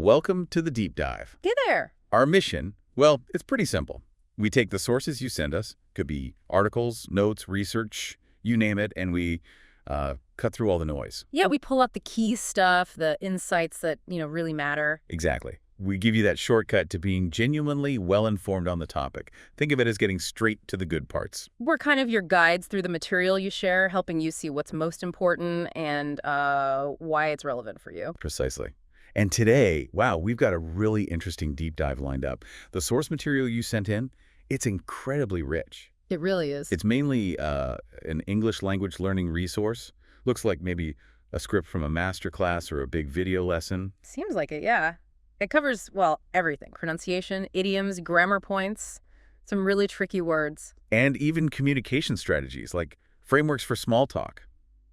Welcome to the deep dive. Hey there. Our mission, well, it's pretty simple. We take the sources you send us, could be articles, notes, research, you name it, and we cut through all the noise. Yeah, we pull out the key stuff, the insights that, really matter. Exactly. We give you that shortcut to being genuinely well-informed on the topic. Think of it as getting straight to the good parts. We're kind of your guides through the material you share, helping you see what's most important and why it's relevant for you. Precisely. And today, wow, we've got a really interesting deep dive lined up. The source material you sent in, it's incredibly rich. It really is. It's mainly an English language learning resource. Looks like maybe a script from a Masterclass or a big video lesson. Seems like it, yeah. It covers, well, everything. Pronunciation, idioms, grammar points, some really tricky words. And even communication strategies like frameworks for small talk,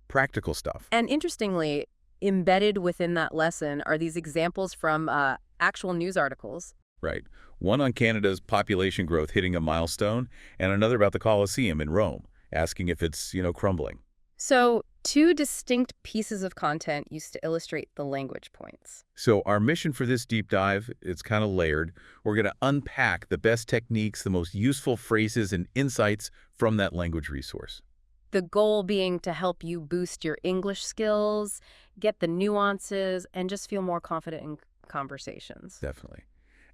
practical stuff. And interestingly, embedded within that lesson are these examples from actual news articles. Right. One on Canada's population growth hitting a milestone, and another about the Colosseum in Rome, asking if it's, crumbling. So, two distinct pieces of content used to illustrate the language points. So our mission for this deep dive, it's kind of layered. We're going to unpack the best techniques, the most useful phrases and insights from that language resource. The goal being to help you boost your English skills, get the nuances, and just feel more confident in conversations. Definitely.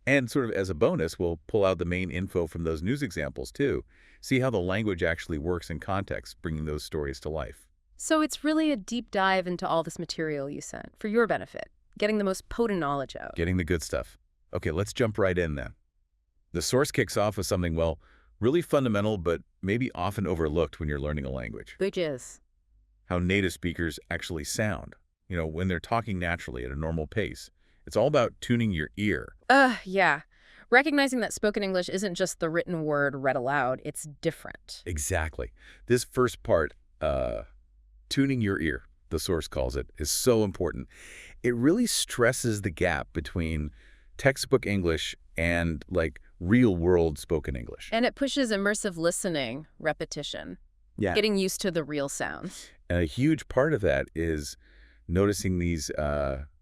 And sort of as a bonus, we'll pull out the main info from those news examples too. See how the language actually works in context, bringing those stories to life. So it's really a deep dive into all this material you sent for your benefit, getting the most potent knowledge out. Getting the good stuff. Okay, let's jump right in then. The source kicks off with something, well, really fundamental, but maybe often overlooked when you're learning a language. Which is? How native speakers actually sound, when they're talking naturally at a normal pace. It's all about tuning your ear. Yeah. Recognizing that spoken English isn't just the written word read aloud, it's different. Exactly. This first part, tuning your ear, the source calls it, is so important. It really stresses the gap between textbook English and real-world spoken English. And it pushes immersive listening, repetition, getting used to the real sounds. And a huge part of that is noticing these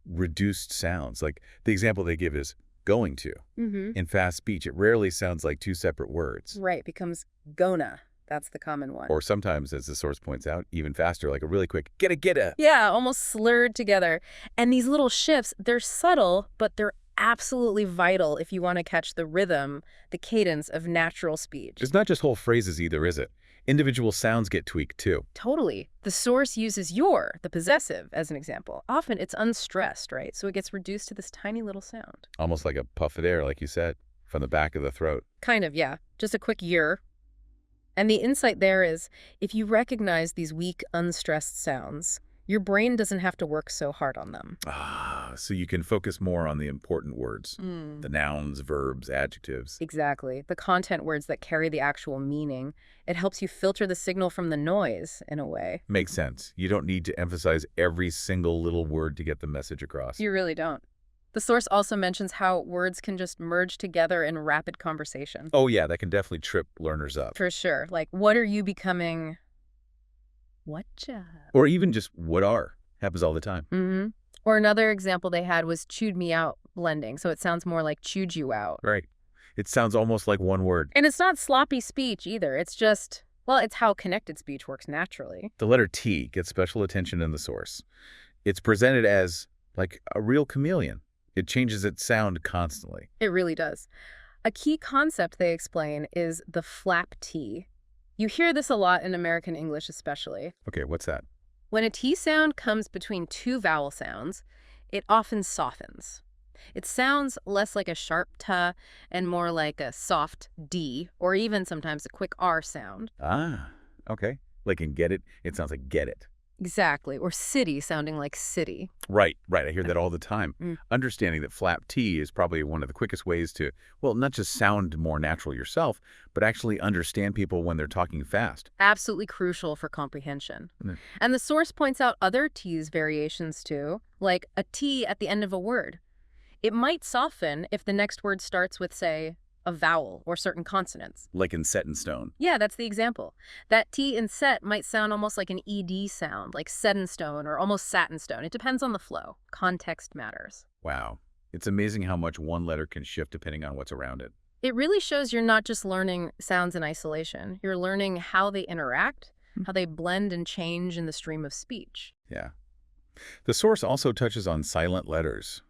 reduced sounds. Like the example they give is going to. In fast speech, it rarely sounds like two separate words. Right, becomes gonna. That's the common one. Or sometimes, as the source points out, even faster, like a really quick get-a. Yeah, almost slurred together. And these little shifts, they're subtle, but they're absolutely vital if you want to catch the rhythm, the cadence of natural speech. It's not just whole phrases either, is it? Individual sounds get tweaked too. Totally. The source uses your, the possessive, as an example. Often it's unstressed, right? So it gets reduced to this tiny little sound. Almost like a puff of air, like you said, from the back of the throat. Kind of, yeah. Just a quick year. And the insight there is, if you recognize these weak, unstressed sounds, your brain doesn't have to work so hard on them. So you can focus more on the important words, the nouns, verbs, adjectives. Exactly. The content words that carry the actual meaning. It helps you filter the signal from the noise, in a way. Makes sense. You don't need to emphasize every single little word to get the message across. You really don't. The source also mentions how words can just merge together in rapid conversation. Oh yeah, that can definitely trip learners up. For sure. Like, what are you becoming? Whatcha? Or even just what are. Happens all the time. Or another example they had was chewed me out blending. So it sounds more like chewed you out. Right. It sounds almost like one word. And it's not sloppy speech either. It's just, well, it's how connected speech works naturally. The letter T gets special attention in the source. It's presented as like a real chameleon. It changes its sound constantly. It really does. A key concept they explain is the flap T. You hear this a lot in American English especially. Okay, what's that? When a T sound comes between two vowel sounds, it often softens. It sounds less like a sharp T and more like a soft D, or even sometimes a quick R sound. Okay. Like in get it, it sounds like get it. Exactly, or city sounding like city. Right. I hear that all the time. Understanding that flap T is probably one of the quickest ways to, well, not just sound more natural yourself, but actually understand people when they're talking fast. Absolutely crucial for comprehension. And the source points out other T's variations too, like a T at the end of a word. It might soften if the next word starts with, say, a vowel or certain consonants. Like in set in stone. Yeah, that's the example. That T in set might sound almost like an ED sound, like set in stone or almost satin stone. It depends on the flow. Context matters. Wow. It's amazing how much one letter can shift depending on what's around it. It really shows you're not just learning sounds in isolation. You're learning how they interact, how they blend and change in the stream of speech. Yeah. The source also touches on silent letters.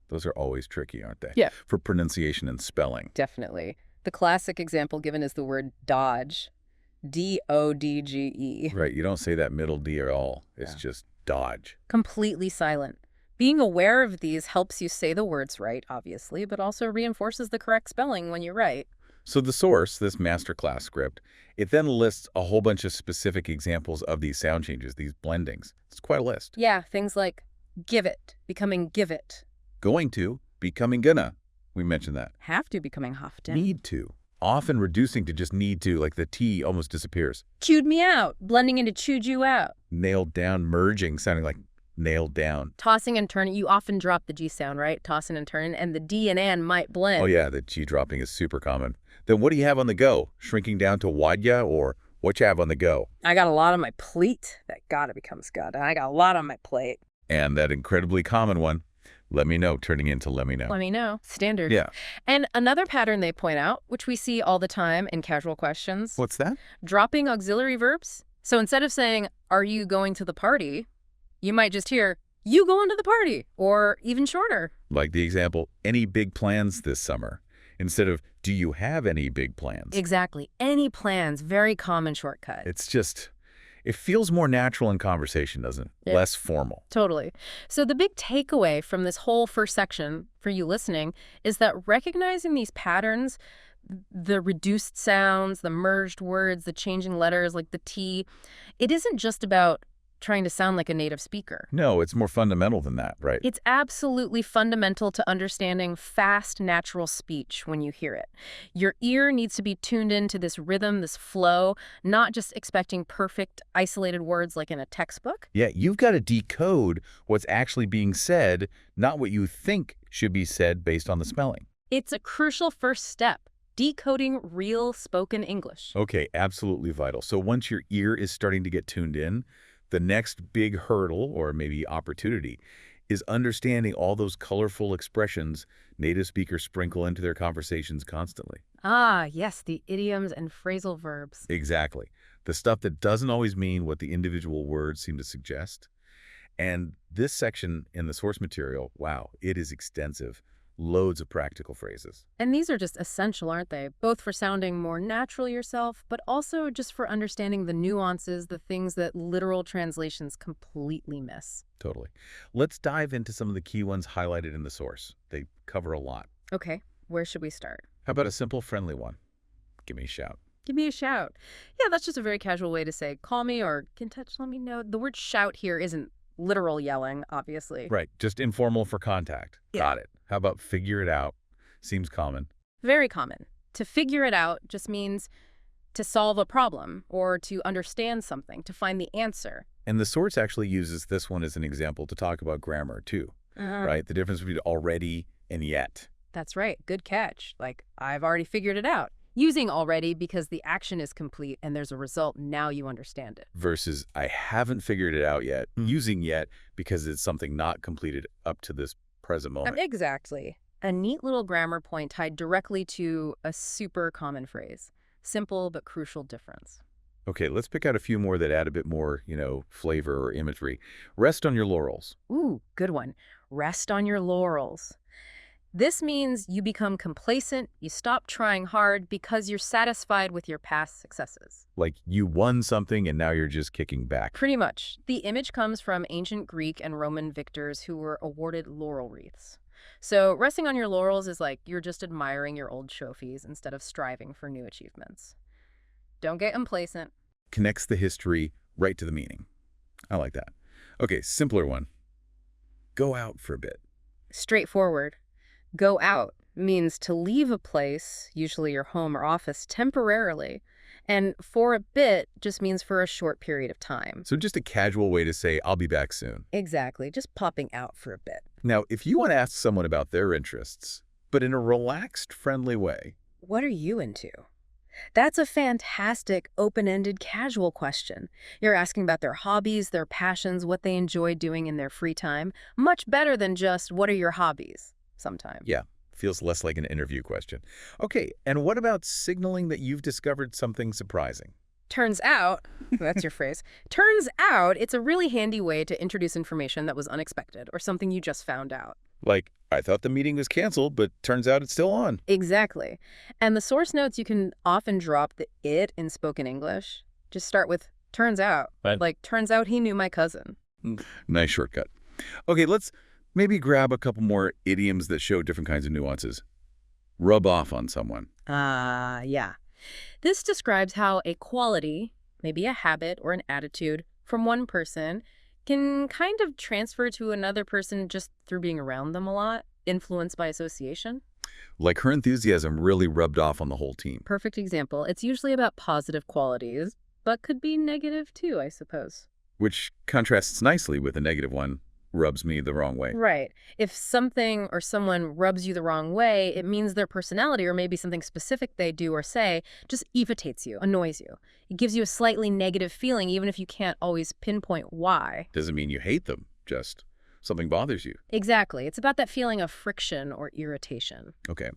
Those are always tricky, aren't they? Yeah. For pronunciation and spelling. Definitely. The classic example given is the word dodge. D-O-D-G-E. Right. You don't say that middle D at all. It's just dodge. Completely silent. Being aware of these helps you say the words right, obviously, but also reinforces the correct spelling when you write. So the source, this Masterclass script, it then lists a whole bunch of specific examples of these sound changes, these blendings. It's quite a list. Yeah, things like give it, becoming give it. Going to, becoming gonna. We mentioned that. Have to, becoming have to. Need to. Often reducing to just need to, like the T almost disappears. Chewed me out, blending into chewed you out. Nailed down, merging, sounding like nailed down. Tossing and turning, you often drop the G sound, right? Tossing and turning, and the D and N might blend. Oh yeah, the G dropping is super common. Then what do you have on the go? Shrinking down to wadya, or what you have on the go? I got a lot on my plate. That gotta becomes gotta. I got a lot on my plate. And that incredibly common one, let me know, turning into let me know. Let me know. Standard. Yeah. And another pattern they point out, which we see all the time in casual questions. What's that? Dropping auxiliary verbs. So instead of saying, are you going to the party? You might just hear, you going to the party, or even shorter. Like the example, any big plans this summer? Instead of, do you have any big plans? Exactly. Any plans, very common shortcut. It's just, it feels more natural in conversation, doesn't it? Yeah. Less formal. Totally. So the big takeaway from this whole first section for you listening is that recognizing these patterns, the reduced sounds, the merged words, the changing letters like the T, it isn't just about trying to sound like a native speaker. No, it's more fundamental than that, right? It's absolutely fundamental to understanding fast, natural speech when you hear it. Your ear needs to be tuned into this rhythm, this flow, not just expecting perfect, isolated words like in a textbook. Yeah, you've got to decode what's actually being said, not what you think should be said based on the spelling. It's a crucial first step, decoding real spoken English. Okay, absolutely vital. So once your ear is starting to get tuned in, the next big hurdle, or maybe opportunity, is understanding all those colorful expressions native speakers sprinkle into their conversations constantly. Ah, yes, the idioms and phrasal verbs. Exactly. The stuff that doesn't always mean what the individual words seem to suggest. And this section in the source material, wow, it is extensive. Loads of practical phrases. And these are just essential, aren't they? Both for sounding more natural yourself, but also just for understanding the nuances, the things that literal translations completely miss. Totally. Let's dive into some of the key ones highlighted in the source. They cover a lot. Okay, where should we start? How about a simple, friendly one? Give me a shout. Give me a shout. Yeah, that's just a very casual way to say, call me or get in touch, let me know. The word shout here isn't literal yelling, obviously. Right, just informal for contact. Yeah. Got it. How about figure it out? Seems common. Very common. To figure it out just means to solve a problem or to understand something, to find the answer. And the source actually uses this one as an example to talk about grammar, too. Right? The difference between already and yet. That's right. Good catch. Like, I've already figured it out. Using already because the action is complete and there's a result. Now you understand it. Versus I haven't figured it out yet. Using yet because it's something not completed up to this present moment. Exactly. A neat little grammar point tied directly to a super common phrase. Simple but crucial difference. Okay, let's pick out a few more that add a bit more, flavor or imagery. Rest on your laurels. Ooh, good one. Rest on your laurels. This means you become complacent, you stop trying hard because you're satisfied with your past successes. Like you won something and now you're just kicking back. Pretty much. The image comes from ancient Greek and Roman victors who were awarded laurel wreaths. So resting on your laurels is like you're just admiring your old trophies instead of striving for new achievements. Don't get complacent. Connects the history right to the meaning. I like that. Okay, simpler one. Go out for a bit. Straightforward. Go out means to leave a place, usually your home or office, temporarily. And for a bit just means for a short period of time. So just a casual way to say, I'll be back soon. Exactly. Just popping out for a bit. Now, if you want to ask someone about their interests, but in a relaxed, friendly way. What are you into? That's a fantastic, open-ended, casual question. You're asking about their hobbies, their passions, what they enjoy doing in their free time. Much better than just, what are your hobbies? sometimes. Yeah, feels less like an interview question. Okay, and what about signaling that you've discovered something surprising? Turns out, that's your phrase, turns out it's a really handy way to introduce information that was unexpected or something you just found out. Like, I thought the meeting was canceled, but turns out it's still on. Exactly. And the source notes, you can often drop the it in spoken English. Just start with turns out. Right. Like, turns out he knew my cousin. Nice shortcut. Okay, let's maybe grab a couple more idioms that show different kinds of nuances. Rub off on someone. Yeah. This describes how a quality, maybe a habit or an attitude, from one person can kind of transfer to another person just through being around them a lot, influenced by association. Like her enthusiasm really rubbed off on the whole team. Perfect example. It's usually about positive qualities, but could be negative too, I suppose. Which contrasts nicely with the negative one, rubs me the wrong way. Right. If something or someone rubs you the wrong way, it means their personality or maybe something specific they do or say just irritates you, annoys you. It gives you a slightly negative feeling even if you can't always pinpoint why. Doesn't mean you hate them, just something bothers you. Exactly. It's about that feeling of friction or irritation. Okay.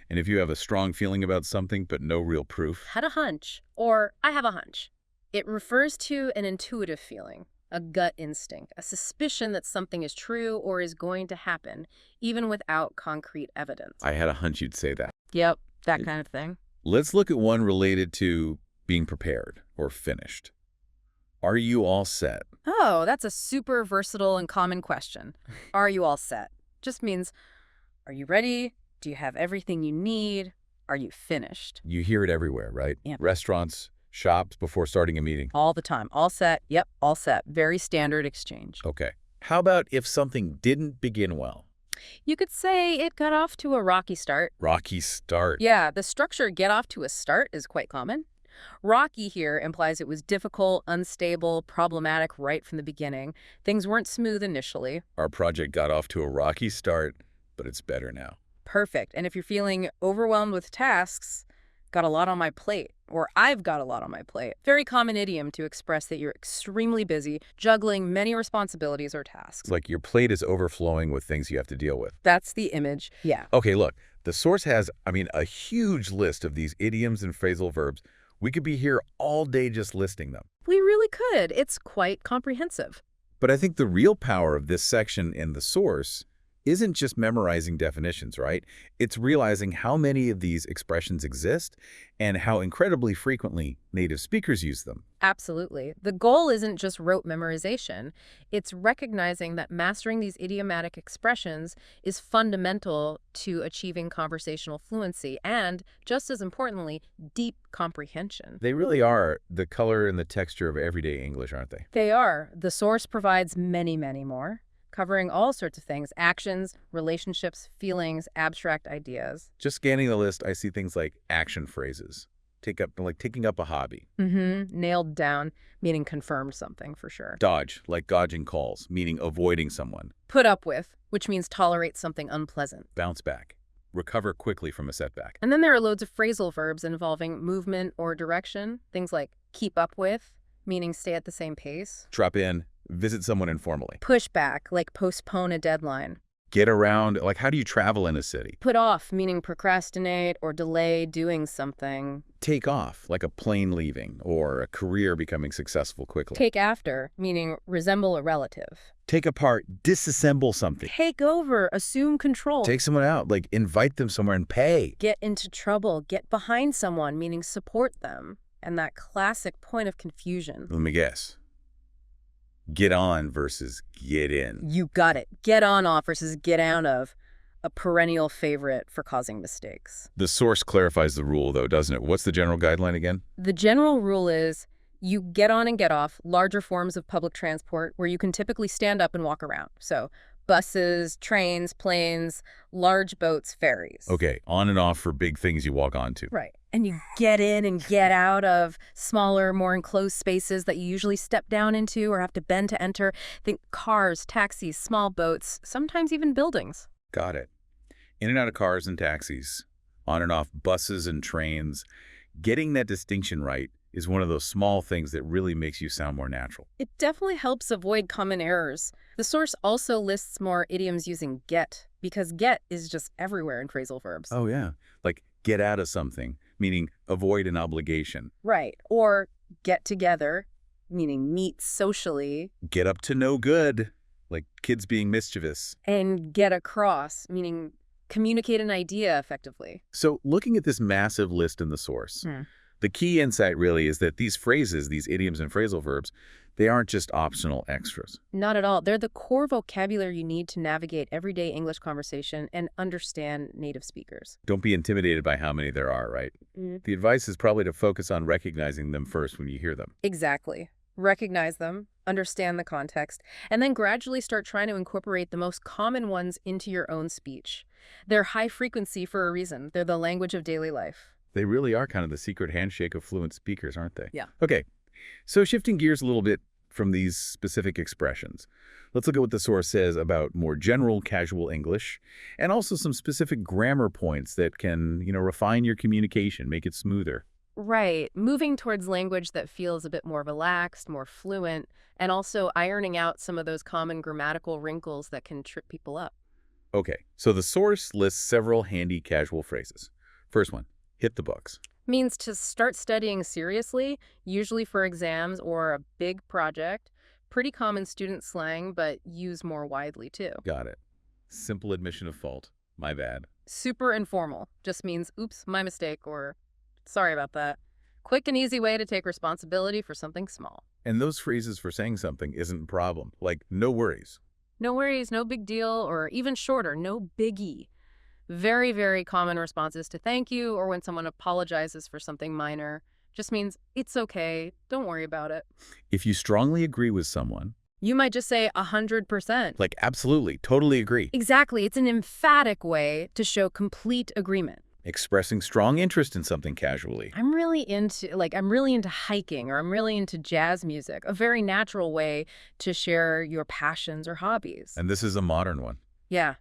And if you have a strong feeling about something but no real proof? Had a hunch, or I have a hunch. It refers to an intuitive feeling, a gut instinct, a suspicion that something is true or is going to happen, even without concrete evidence. I had a hunch you'd say that. Yep, that kind of thing. Let's look at one related to being prepared or finished. Are you all set? Oh, that's a super versatile and common question. Are you all set? Just means, are you ready? Do you have everything you need? Are you finished? You hear it everywhere, right? Yeah. Restaurants, shops, before starting a meeting. All the time. All set. Yep, all set. Very standard exchange. Okay. How about if something didn't begin well? You could say it got off to a rocky start. Rocky start. Yeah, the structure get off to a start is quite common. Rocky here implies it was difficult, unstable, problematic right from the beginning. Things weren't smooth initially. Our project got off to a rocky start, but it's better now. Perfect. And if you're feeling overwhelmed with tasks, got a lot on my plate, or I've got a lot on my plate. Very common idiom to express that you're extremely busy, juggling many responsibilities or tasks. Like your plate is overflowing with things you have to deal with. That's the image. Yeah. Okay, look, the source has, a huge list of these idioms and phrasal verbs. We could be here all day just listing them. We really could. It's quite comprehensive. But I think the real power of this section in the source isn't just memorizing definitions, right? It's realizing how many of these expressions exist and how incredibly frequently native speakers use them. Absolutely. The goal isn't just rote memorization. It's recognizing that mastering these idiomatic expressions is fundamental to achieving conversational fluency and, just as importantly, deep comprehension. They really are the color and the texture of everyday English, aren't they? They are. The source provides many, many more, covering all sorts of things: actions, relationships, feelings, abstract ideas. Just scanning the list, I see things like action phrases, taking up a hobby. Nailed down, meaning confirmed something for sure. Dodge, like dodging calls, meaning avoiding someone. Put up with, which means tolerate something unpleasant. Bounce back, recover quickly from a setback. And then there are loads of phrasal verbs involving movement or direction. Things like keep up with, meaning stay at the same pace. Drop in, visit someone informally. Push back, like postpone a deadline. Get around, like how do you travel in a city? Put off, meaning procrastinate or delay doing something. Take off, like a plane leaving or a career becoming successful quickly. Take after, meaning resemble a relative. Take apart, disassemble something. Take over, assume control. Take someone out, like invite them somewhere and pay. Get into trouble, get behind someone, meaning support them. And that classic point of confusion. Let me guess. Get on versus get in. You got it. Get on off versus get out of. A perennial favorite for causing mistakes. The source clarifies the rule, though, doesn't it? What's the general guideline again? The general rule is you get on and get off larger forms of public transport where you can typically stand up and walk around. So buses, trains, planes, large boats, ferries. Okay, on and off for big things you walk onto. Right. And you get in and get out of smaller, more enclosed spaces that you usually step down into or have to bend to enter. Think cars, taxis, small boats, sometimes even buildings. Got it. In and out of cars and taxis, on and off buses and trains. Getting that distinction right is one of those small things that really makes you sound more natural. It definitely helps avoid common errors. The source also lists more idioms using get because get is just everywhere in phrasal verbs. Oh, yeah. Like get out of something, meaning avoid an obligation. Right. Or get together, meaning meet socially. Get up to no good, like kids being mischievous. And get across, meaning communicate an idea effectively. So looking at this massive list in the source, the key insight really is that these phrases, these idioms and phrasal verbs, they aren't just optional extras. Not at all. They're the core vocabulary you need to navigate everyday English conversation and understand native speakers. Don't be intimidated by how many there are, right? The advice is probably to focus on recognizing them first when you hear them. Exactly. Recognize them, understand the context, and then gradually start trying to incorporate the most common ones into your own speech. They're high frequency for a reason. They're the language of daily life. They really are kind of the secret handshake of fluent speakers, aren't they? Yeah. Okay, so shifting gears a little bit from these specific expressions, let's look at what the source says about more general casual English and also some specific grammar points that can, refine your communication, make it smoother. Right. Moving towards language that feels a bit more relaxed, more fluent, and also ironing out some of those common grammatical wrinkles that can trip people up. Okay, so the source lists several handy casual phrases. First one, hit the books. Means to start studying seriously, usually for exams or a big project. Pretty common student slang, but used more widely too. Got it. Simple admission of fault. My bad. Super informal. Just means, oops, my mistake, or sorry about that. Quick and easy way to take responsibility for something small. And those phrases for saying something isn't a problem. Like, no worries. No worries, no big deal, or even shorter, no biggie. Very, very common responses to thank you or when someone apologizes for something minor. Just means, it's okay, don't worry about it. If you strongly agree with someone, you might just say 100%. like absolutely, totally agree. Exactly. It's an emphatic way to show complete agreement. Expressing strong interest in something casually. I'm really into hiking, or I'm really into jazz music. A very natural way to share your passions or hobbies. And this is a modern one. Yeah.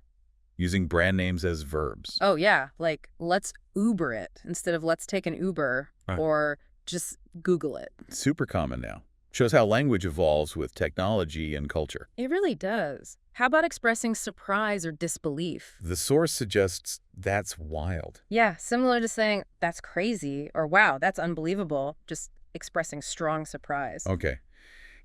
Using brand names as verbs. Oh, yeah. Like, let's Uber it instead of let's take an Uber, or just Google it. Super common now. Shows how language evolves with technology and culture. It really does. How about expressing surprise or disbelief? The source suggests that's wild. Yeah, similar to saying that's crazy or wow, that's unbelievable, just expressing strong surprise. Okay.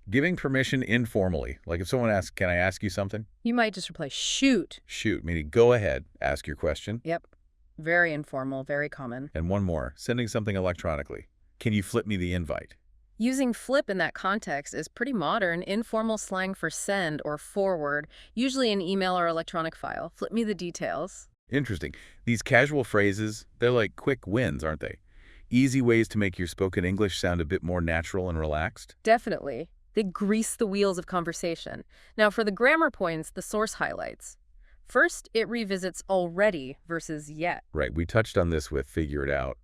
Giving permission informally. Like if someone asks, can I ask you something? You might just reply, shoot. Shoot, meaning go ahead, ask your question. Yep. Very informal, very common. And one more, sending something electronically. Can you flip me the invite? Using flip in that context is pretty modern, informal slang for send or forward, usually an email or electronic file. Flip me the details. Interesting. These casual phrases, they're like quick wins, aren't they? Easy ways to make your spoken English sound a bit more natural and relaxed. Definitely. They grease the wheels of conversation. Now, for the grammar points, the source highlights. First, it revisits already versus yet. Right, we touched on this with figure it out.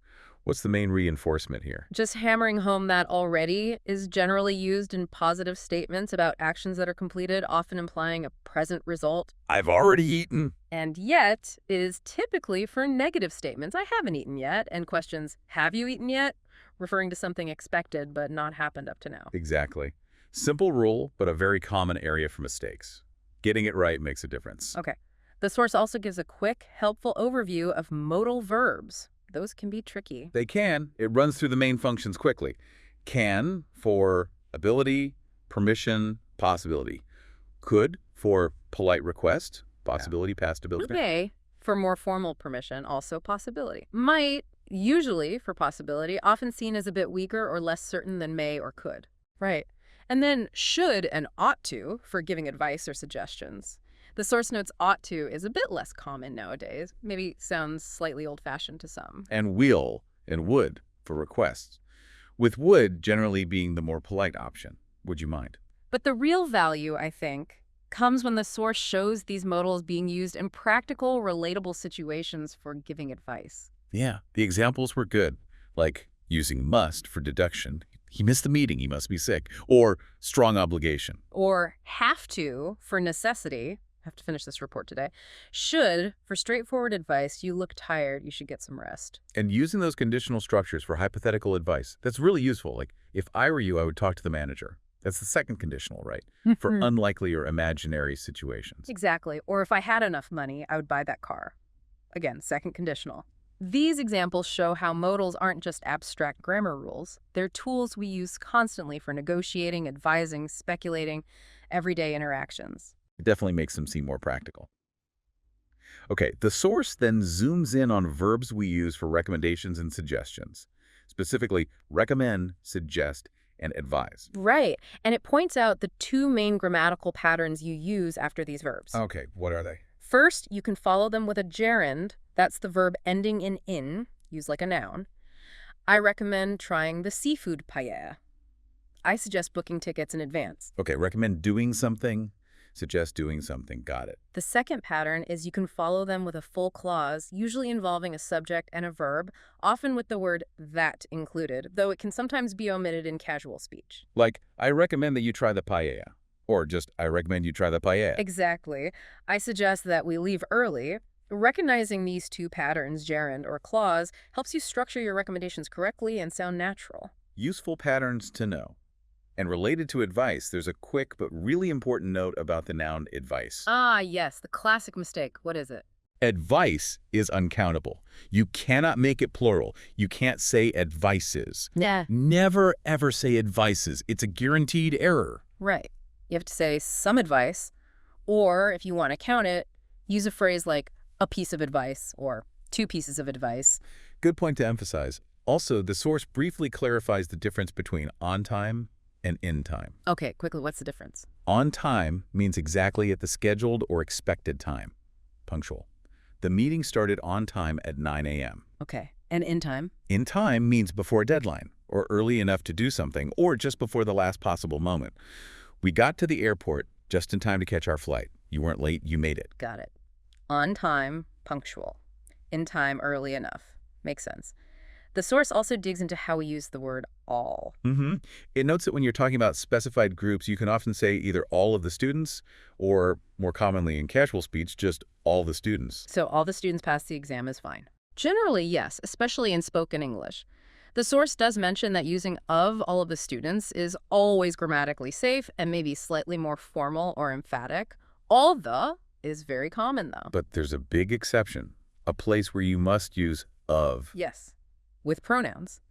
What's the main reinforcement here? Just hammering home that already is generally used in positive statements about actions that are completed, often implying a present result. I've already eaten. And yet is typically for negative statements. I haven't eaten yet. And questions, have you eaten yet? Referring to something expected but not happened up to now. Exactly. Simple rule, but a very common area for mistakes. Getting it right makes a difference. Okay. The source also gives a quick, helpful overview of modal verbs. Those can be tricky. They can. It runs through the main functions quickly. Can for ability, permission, possibility. Could for polite request, possibility, past ability. May for more formal permission, also possibility. Might, usually for possibility, often seen as a bit weaker or less certain than may or could. Right. And then should and ought to for giving advice or suggestions. The source notes ought to is a bit less common nowadays. Maybe sounds slightly old-fashioned to some. And will and would for requests. With would generally being the more polite option. Would you mind? But the real value, I think, comes when the source shows these modals being used in practical, relatable situations for giving advice. Yeah, the examples were good. Like using must for deduction. He missed the meeting, he must be sick. Or strong obligation. Or have to for necessity. I have to finish this report today. Should, for straightforward advice, you look tired, you should get some rest. And using those conditional structures for hypothetical advice, that's really useful. Like, if I were you, I would talk to the manager. That's the second conditional, right? For unlikely or imaginary situations. Exactly. Or if I had enough money, I would buy that car. Again, second conditional. These examples show how modals aren't just abstract grammar rules. They're tools we use constantly for negotiating, advising, speculating, everyday interactions. It definitely makes them seem more practical. Okay, the source then zooms in on verbs we use for recommendations and suggestions. Specifically, recommend, suggest, and advise. Right. And it points out the two main grammatical patterns you use after these verbs. Okay, what are they? First, you can follow them with a gerund. That's the verb ending in, used like a noun. I recommend trying the seafood paella. I suggest booking tickets in advance. Okay, recommend doing something, suggest doing something. Got it. The second pattern is you can follow them with a full clause, usually involving a subject and a verb, often with the word that included, though it can sometimes be omitted in casual speech. Like, I recommend that you try the paella. Or just, I recommend you try the paella. Exactly. I suggest that we leave early. Recognizing these two patterns, gerund or clause, helps you structure your recommendations correctly and sound natural. Useful patterns to know. And related to advice, there's a quick but really important note about the noun advice. Ah, yes, the classic mistake. What is it? Advice is uncountable. You cannot make it plural. You can't say advices. Yeah. Never, ever say advices. It's a guaranteed error. Right. You have to say some advice, or if you want to count it, use a phrase like a piece of advice or two pieces of advice. Good point to emphasize. Also, the source briefly clarifies the difference between on time and in time. Okay, quickly, what's the difference? On time means exactly at the scheduled or expected time. Punctual. The meeting started on time at 9 a.m. Okay, and in time? In time means before a deadline, or early enough to do something, or just before the last possible moment. We got to the airport just in time to catch our flight. You weren't late, you made it. Got it. On time, punctual. In time, early enough. Makes sense. The source also digs into how we use the word all. It notes that when you're talking about specified groups, you can often say either all of the students, or more commonly in casual speech, just all the students. So all the students pass the exam is fine. Generally, yes, especially in spoken English. The source does mention that using of all of the students is always grammatically safe and maybe slightly more formal or emphatic. All the is very common, though. But there's a big exception, a place where you must use of. Yes, with pronouns.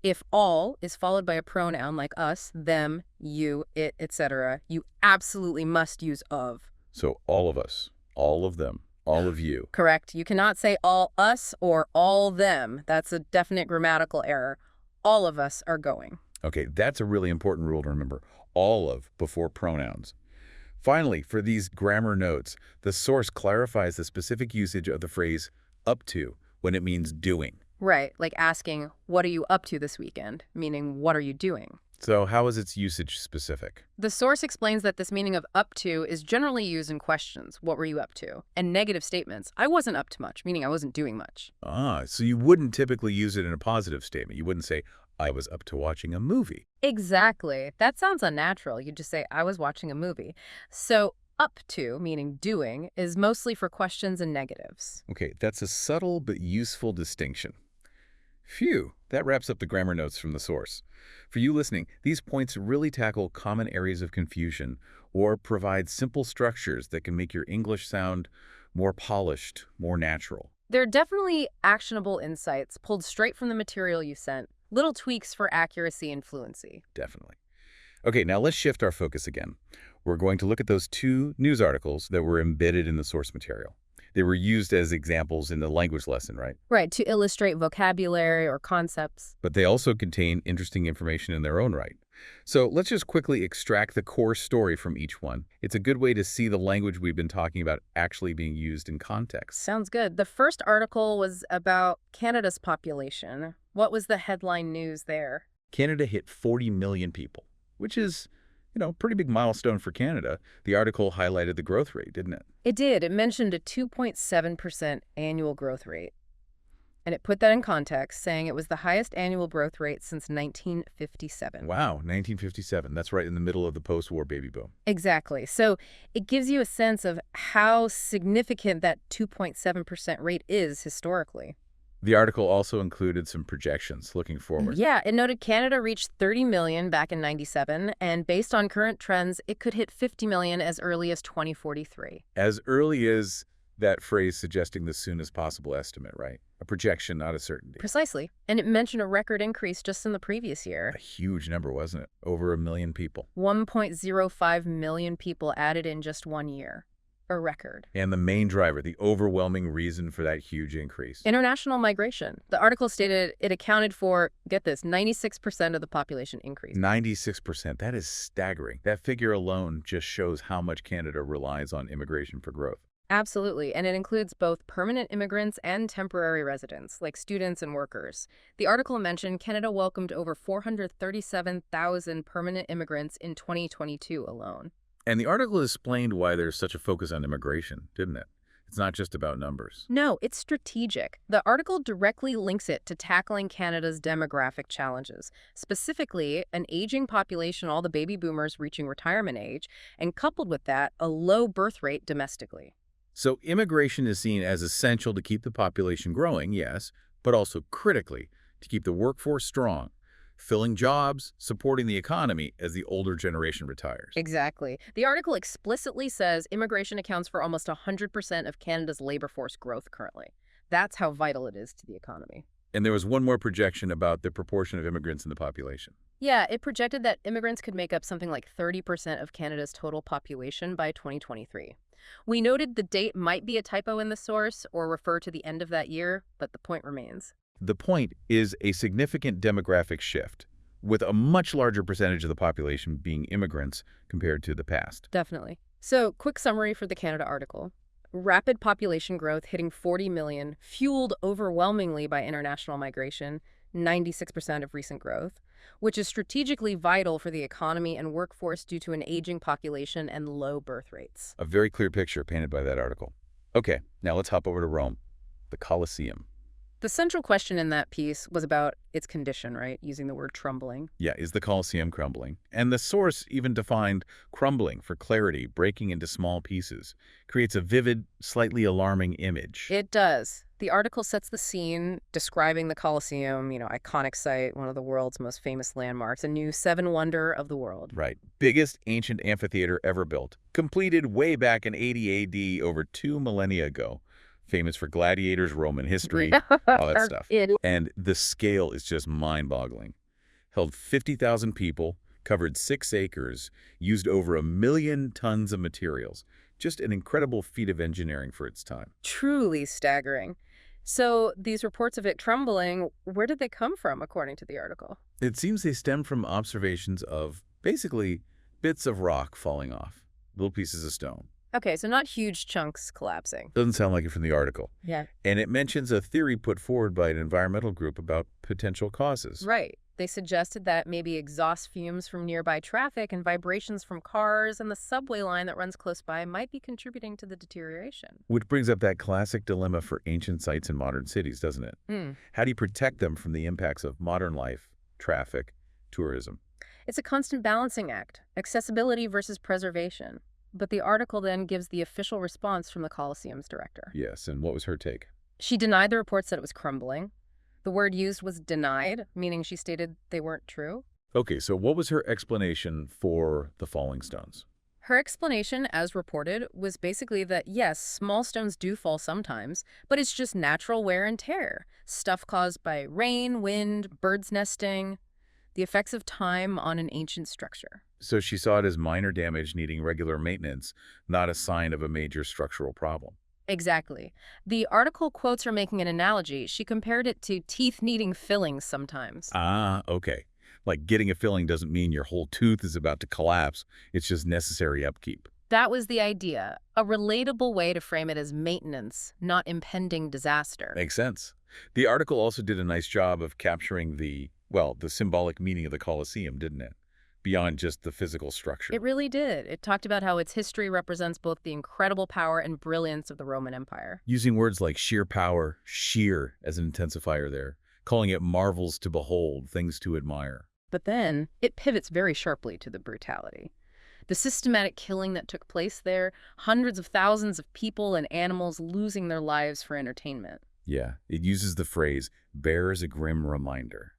If all is followed by a pronoun like us, them, you, it, etc., you absolutely must use of. So all of us, all of them, all of you. Correct. You cannot say all us or all them. That's a definite grammatical error. All of us are going. Okay, that's a really important rule to remember. All of before pronouns. Finally, for these grammar notes, the source clarifies the specific usage of the phrase up to when it means doing. Right, like asking, what are you up to this weekend? Meaning, what are you doing? So how is its usage specific? The source explains that this meaning of up to is generally used in questions, what were you up to? And negative statements, I wasn't up to much, meaning I wasn't doing much. Ah, so you wouldn't typically use it in a positive statement. You wouldn't say, I was up to watching a movie. Exactly. That sounds unnatural. You just say, I was watching a movie. So up to, meaning doing, is mostly for questions and negatives. Okay, that's a subtle but useful distinction. Phew, that wraps up the grammar notes from the source. For you listening, these points really tackle common areas of confusion or provide simple structures that can make your English sound more polished, more natural. They're definitely actionable insights pulled straight from the material you sent, little tweaks for accuracy and fluency. Definitely. Okay, now let's shift our focus again. We're going to look at those two news articles that were embedded in the source material. They were used as examples in the language lesson, right? Right, to illustrate vocabulary or concepts. But they also contain interesting information in their own right. So let's just quickly extract the core story from each one. It's a good way to see the language we've been talking about actually being used in context. Sounds good. The first article was about Canada's population. What was the headline news there? Canada hit 40 million people, which is, a pretty big milestone for Canada. The article highlighted the growth rate, didn't it? It did. It mentioned a 2.7% annual growth rate. And it put that in context, saying it was the highest annual growth rate since 1957. Wow, 1957. That's right in the middle of the post-war baby boom. Exactly. So it gives you a sense of how significant that 2.7% rate is historically. The article also included some projections looking forward. Yeah, it noted Canada reached 30 million back in 97, and based on current trends, it could hit 50 million as early as 2043. As early as that phrase suggesting the soonest possible estimate, right? A projection, not a certainty. Precisely. And it mentioned a record increase just in the previous year. A huge number, wasn't it? Over 1 million people. 1.05 million people added in just 1 year. A record. And the main driver, the overwhelming reason for that huge increase. International migration. The article stated it accounted for, get this, 96% of the population increase. 96%. That is staggering. That figure alone just shows how much Canada relies on immigration for growth. Absolutely, and it includes both permanent immigrants and temporary residents, like students and workers. The article mentioned Canada welcomed over 437,000 permanent immigrants in 2022 alone. And the article explained why there's such a focus on immigration, didn't it? It's not just about numbers. No, it's strategic. The article directly links it to tackling Canada's demographic challenges, specifically an aging population, all the baby boomers reaching retirement age, and coupled with that, a low birth rate domestically. So immigration is seen as essential to keep the population growing, yes, but also critically to keep the workforce strong, filling jobs, supporting the economy as the older generation retires. Exactly. The article explicitly says immigration accounts for almost 100% of Canada's labor force growth currently. That's how vital it is to the economy. And there was one more projection about the proportion of immigrants in the population. Yeah, it projected that immigrants could make up something like 30% of Canada's total population by 2023. We noted the date might be a typo in the source or refer to the end of that year, but the point remains. The point is a significant demographic shift, with a much larger percentage of the population being immigrants compared to the past. Definitely. So, quick summary for the Canada article. Rapid population growth hitting 40 million, fueled overwhelmingly by international migration, 96% of recent growth, which is strategically vital for the economy and workforce due to an aging population and low birth rates. A very clear picture painted by that article. Okay, now let's hop over to Rome, the Colosseum. The central question in that piece was about its condition, right? Using the word crumbling. Yeah, is the Colosseum crumbling? And the source even defined crumbling for clarity, breaking into small pieces. Creates a vivid, slightly alarming image. It does. The article sets the scene, describing the Colosseum, iconic site, one of the world's most famous landmarks, a new seven wonder of the world. Right. Biggest ancient amphitheater ever built. Completed way back in 80 AD, over 2 millennia ago. Famous for gladiators, Roman history, all that stuff. And the scale is just mind-boggling. Held 50,000 people, covered 6 acres, used over 1 million tons of materials. Just an incredible feat of engineering for its time. Truly staggering. So these reports of it crumbling, where did they come from, according to the article? It seems they stem from observations of, basically, bits of rock falling off, little pieces of stone. Okay, so not huge chunks collapsing. Doesn't sound like it from the article. Yeah. And it mentions a theory put forward by an environmental group about potential causes. Right. They suggested that maybe exhaust fumes from nearby traffic and vibrations from cars and the subway line that runs close by might be contributing to the deterioration. Which brings up that classic dilemma for ancient sites in modern cities, doesn't it? How do you protect them from the impacts of modern life, traffic, tourism? It's a constant balancing act, accessibility versus preservation. But the article then gives the official response from the Colosseum's director. Yes, and what was her take? She denied the reports that it was crumbling. The word used was denied, meaning she stated they weren't true. Okay, so what was her explanation for the falling stones? Her explanation, as reported, was basically that, yes, small stones do fall sometimes, but it's just natural wear and tear. Stuff caused by rain, wind, birds nesting, the effects of time on an ancient structure. So she saw it as minor damage needing regular maintenance, not a sign of a major structural problem. Exactly. The article quotes her making an analogy. She compared it to teeth needing fillings sometimes. Ah, okay. Like getting a filling doesn't mean your whole tooth is about to collapse. It's just necessary upkeep. That was the idea. A relatable way to frame it as maintenance, not impending disaster. Makes sense. The article also did a nice job of capturing the symbolic meaning of the Colosseum, didn't it? Beyond just the physical structure. It really did. It talked about how its history represents both the incredible power and brilliance of the Roman Empire. Using words like sheer power, sheer as an intensifier there, calling it marvels to behold, things to admire. But then it pivots very sharply to the brutality. The systematic killing that took place there, hundreds of thousands of people and animals losing their lives for entertainment. Yeah, it uses the phrase, bears a grim reminder.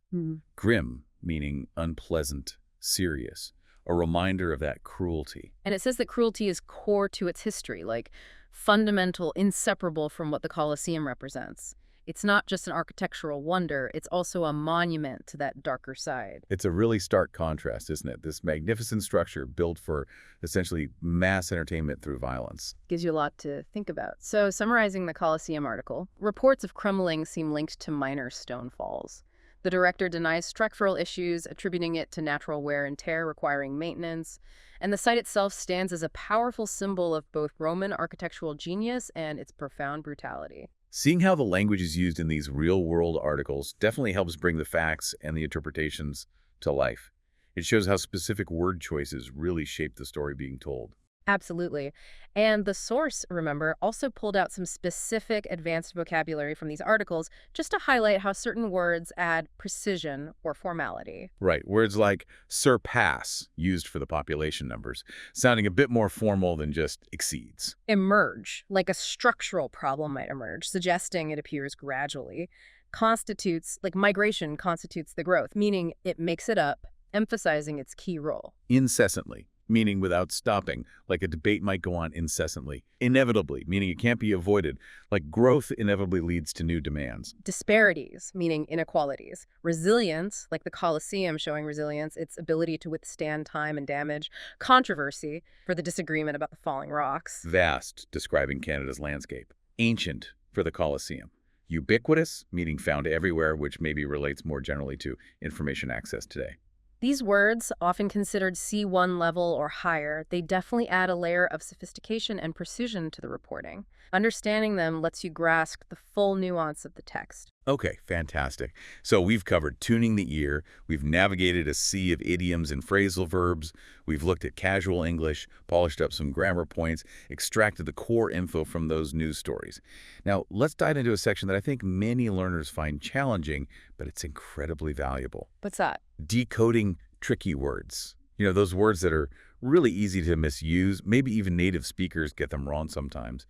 Grim, meaning unpleasant, serious, a reminder of that cruelty. And it says that cruelty is core to its history, like fundamental, inseparable from what the Colosseum represents. It's not just an architectural wonder, it's also a monument to that darker side. It's a really stark contrast, isn't it? This magnificent structure built for essentially mass entertainment through violence. Gives you a lot to think about. So, summarizing the Colosseum article, reports of crumbling seem linked to minor stone falls. The director denies structural issues, attributing it to natural wear and tear requiring maintenance. And the site itself stands as a powerful symbol of both Roman architectural genius and its profound brutality. Seeing how the language is used in these real-world articles definitely helps bring the facts and the interpretations to life. It shows how specific word choices really shape the story being told. Absolutely. And the source, remember, also pulled out some specific advanced vocabulary from these articles just to highlight how certain words add precision or formality. Right, words like surpass, used for the population numbers, sounding a bit more formal than just exceeds. Emerge, like a structural problem might emerge, suggesting it appears gradually. Constitutes, like migration constitutes the growth, meaning it makes it up, emphasizing its key role. Incessantly, meaning without stopping, like a debate might go on incessantly. Inevitably, meaning it can't be avoided, like growth inevitably leads to new demands. Disparities, meaning inequalities. Resilience, like the Colosseum showing resilience, its ability to withstand time and damage. Controversy, for the disagreement about the falling rocks. Vast, describing Canada's landscape. Ancient, for the Colosseum. Ubiquitous, meaning found everywhere, which maybe relates more generally to information access today. These words, often considered C1 level or higher, they definitely add a layer of sophistication and precision to the reporting. Understanding them lets you grasp the full nuance of the text. Okay, fantastic. So we've covered tuning the ear, we've navigated a sea of idioms and phrasal verbs, we've looked at casual English, polished up some grammar points, extracted the core info from those news stories. Now, let's dive into a section that I think many learners find challenging, but it's incredibly valuable. What's that? Decoding tricky words. You know, those words that are really easy to misuse, maybe even native speakers get them wrong sometimes.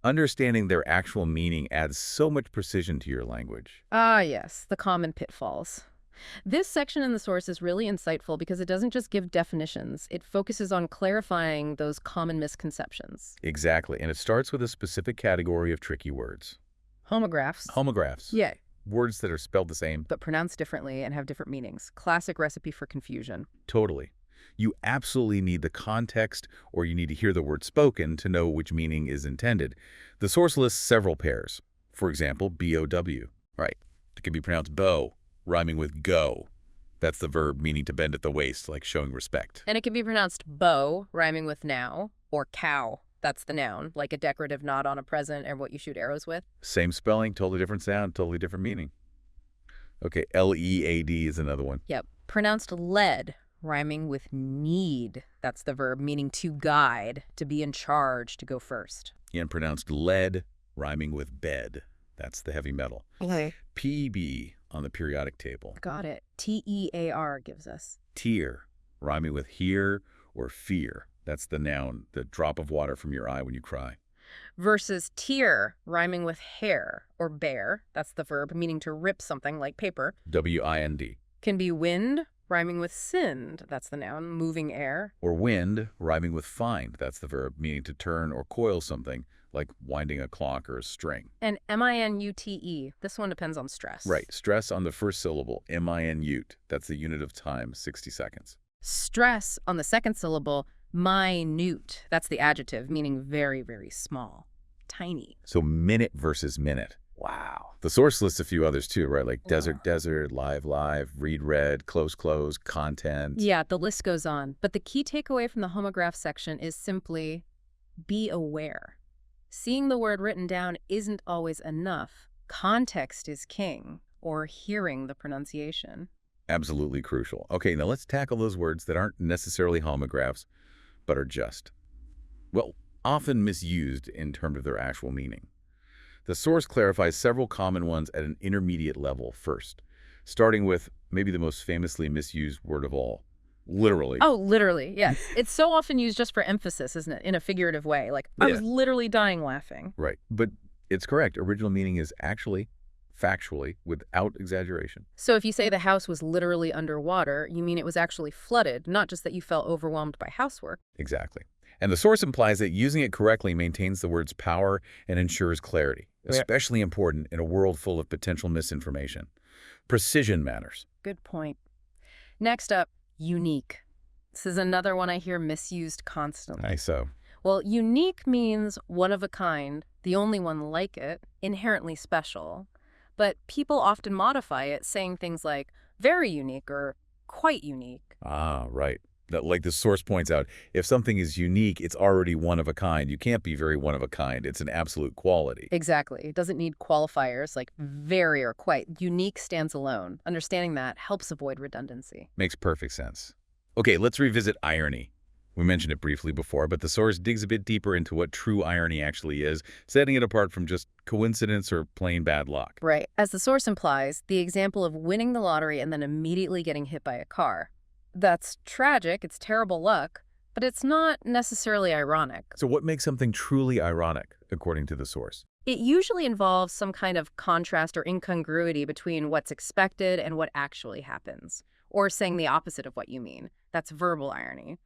Understanding their actual meaning adds so much precision to your language. Ah, yes, the common pitfalls. This section in the source is really insightful because it doesn't just give definitions. It focuses on clarifying those common misconceptions. Exactly, and it starts with a specific category of tricky words. Homographs. Homographs. Yeah, Words that are spelled the same. but pronounced differently and have different meanings. Classic recipe for confusion. Totally. You absolutely need the context or you need to hear the word spoken to know which meaning is intended. The source lists several pairs. For example, B-O-W. Right. It can be pronounced bow, rhyming with go. That's the verb meaning to bend at the waist, like showing respect. And it can be pronounced bow, rhyming with now, or cow. That's the noun, like a decorative knot on a present or what you shoot arrows with. Same spelling, totally different sound, totally different meaning. Okay, L-E-A-D is another one. Yep. Pronounced lead, rhyming with need. That's the verb meaning to guide, to be in charge, to go first. And pronounced lead, rhyming with bed. That's the heavy metal. Okay. P-B on the periodic table. Got it. T-E-A-R gives us. Tear, rhyming with hear or fear. That's the noun, the drop of water from your eye when you cry. Versus tear, rhyming with hair or bear. That's the verb meaning to rip something like paper. W-I-N-D. Can be wind, rhyming with send. That's the noun, moving air. Or wind, rhyming with find. That's the verb meaning to turn or coil something, like winding a clock or a string. And M-I-N-U-T-E. This one depends on stress. Right. Stress on the first syllable, M-I-N-U-T. That's the unit of time, 60 seconds. Stress on the second syllable, minute. That's the adjective, meaning very, very small. Tiny. So minute versus minute. Wow. The source lists a few others too, right? Like desert, desert, live, live, read, read, close, close, content. Yeah, the list goes on. But the key takeaway from the homograph section is simply be aware. Seeing the word written down isn't always enough. Context is king, or hearing the pronunciation. Absolutely crucial. Okay, now let's tackle those words that aren't necessarily homographs, but are just, well, often misused in terms of their actual meaning. The source clarifies several common ones at an intermediate level first, starting with maybe the most famously misused word of all, literally. Oh, literally, yes. It's so often used just for emphasis, isn't it? In a figurative way, like, I was literally dying laughing. Right, but It's correct. Original meaning is actually, factually, without exaggeration. So if you say the house was literally underwater, you mean it was actually flooded, not just that you felt overwhelmed by housework. Exactly. And the source implies that using it correctly maintains the word's power and ensures clarity, especially important in a world full of potential misinformation. Precision matters. Good point. Next up, unique. This is another one I hear misused constantly. So. Well, unique means one of a kind, the only one like it, inherently special. But people often modify it, saying things like very unique or quite unique. Ah, right. Like the source points out, if something is unique, it's already one of a kind. You can't be very one of a kind. It's an absolute quality. Exactly. It doesn't need qualifiers like very or quite. Unique stands alone. Understanding that helps avoid redundancy. Makes perfect sense. Okay, let's revisit irony. We mentioned it briefly before, but the source digs a bit deeper into what true irony actually is, setting it apart from just coincidence or plain bad luck. Right. As the source implies, the example of winning the lottery and then immediately getting hit by a car. That's tragic, it's terrible luck, but it's not necessarily ironic. So what makes something truly ironic, according to the source? It usually involves some kind of contrast or incongruity between what's expected and what actually happens, or saying the opposite of what you mean. That's verbal irony.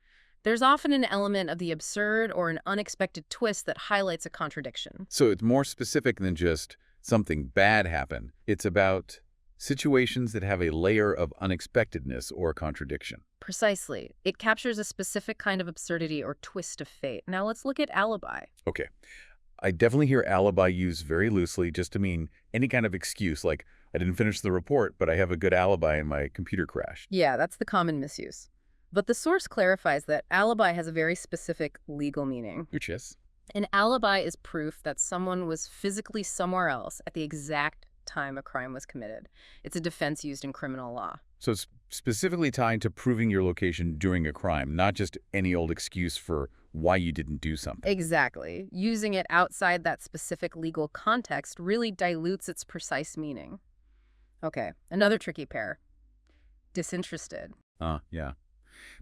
There's often an element of the absurd or an unexpected twist that highlights a contradiction. So it's more specific than just something bad happened. It's about situations that have a layer of unexpectedness or contradiction. Precisely. It captures a specific kind of absurdity or twist of fate. Now let's look at alibi. Okay. I definitely hear alibi used very loosely just to mean any kind of excuse, like I didn't finish the report, but I have a good alibi and my computer crashed. Yeah, that's the common misuse. But the source clarifies that alibi has a very specific legal meaning. Which is? An alibi is proof that someone was physically somewhere else at the exact time a crime was committed. It's a defense used in criminal law. So it's specifically tied to proving your location during a crime, not just any old excuse for why you didn't do something. Exactly. Using it outside that specific legal context really dilutes its precise meaning. Okay, another tricky pair. Disinterested. Yeah.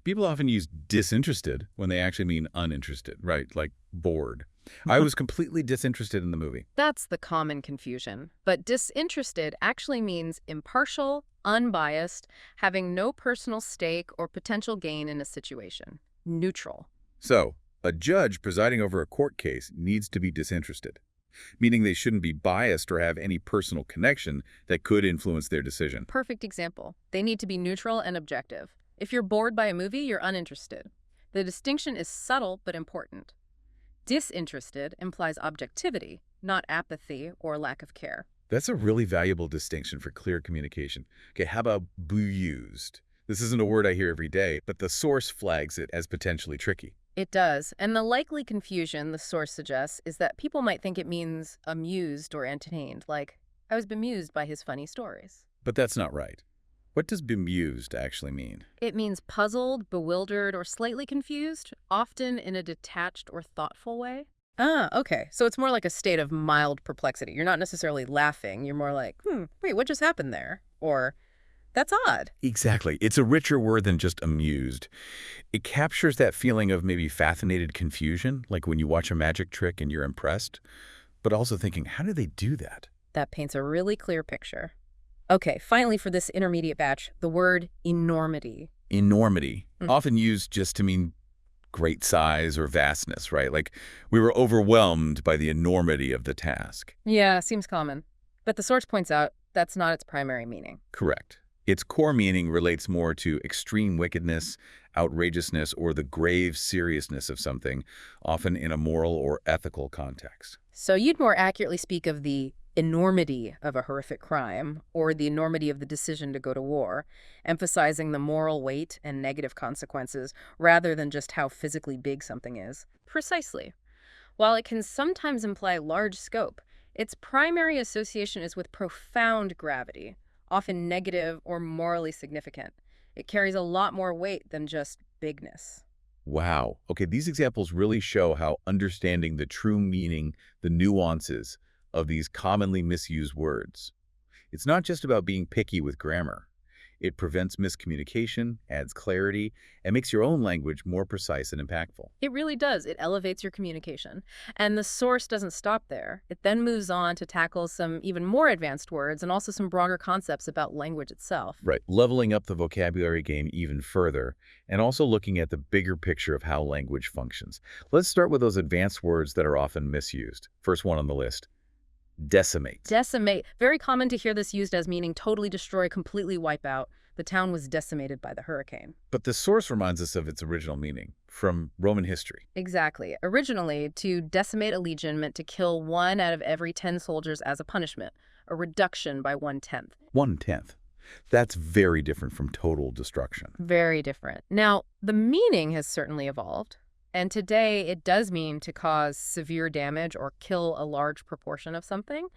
People often use disinterested when they actually mean uninterested, right? Like bored. I was completely disinterested in the movie. That's the common confusion. But disinterested actually means impartial, unbiased, having no personal stake or potential gain in a situation. Neutral. So, a judge presiding over a court case needs to be disinterested, meaning they shouldn't be biased or have any personal connection that could influence their decision. Perfect example. They need to be neutral and objective. If you're bored by a movie, you're uninterested. The distinction is subtle but important. Disinterested implies objectivity, not apathy or lack of care. That's a really valuable distinction for clear communication. Okay, how about bemused? This isn't a word I hear every day, but the source flags it as potentially tricky. It does, and the likely confusion the source suggests is that people might think it means amused or entertained, like, I was bemused by his funny stories. But that's not right. What does bemused actually mean? It means puzzled, bewildered, or slightly confused, often in a detached or thoughtful way. Ah, okay. So it's more like a state of mild perplexity. You're not necessarily laughing. You're more like, wait, what just happened there? Or, that's odd. Exactly. It's a richer word than just amused. It captures that feeling of maybe fascinated confusion, like when you watch a magic trick and you're impressed, but also thinking, how do they do that? That paints a really clear picture. Okay, finally for this intermediate batch, the word enormity. Enormity, often used just to mean great size or vastness, right? Like we were overwhelmed by the enormity of the task. Yeah, seems common. But the source points out that's not its primary meaning. Correct. Its core meaning relates more to extreme wickedness, outrageousness, or the grave seriousness of something, often in a moral or ethical context. So you'd more accurately speak of the enormity of a horrific crime or the enormity of the decision to go to war, emphasizing the moral weight and negative consequences rather than just how physically big something is. Precisely. While it can sometimes imply large scope, its primary association is with profound gravity, often negative or morally significant. It carries a lot more weight than just bigness. Wow. Okay, these examples really show how understanding the true meaning, the nuances of these commonly misused words. It's not just about being picky with grammar. It prevents miscommunication, adds clarity, and makes your own language more precise and impactful. It really does. It elevates your communication. And the source doesn't stop there. It then moves on to tackle some even more advanced words and also some broader concepts about language itself. Right, leveling up the vocabulary game even further, and also looking at the bigger picture of how language functions. Let's start with those advanced words that are often misused. First one on the list, decimate. Decimate. Very common to hear this used as meaning totally destroy, completely wipe out. The town was decimated by the hurricane. But the source reminds us of its original meaning, from Roman history. Exactly. Originally, to decimate a legion meant to kill 1 out of every 10 soldiers as a punishment, a reduction by 1/10. 1/10. That's very different from total destruction. Very different. Now, the meaning has certainly evolved, and today it does mean to cause severe damage or kill a large proportion of something,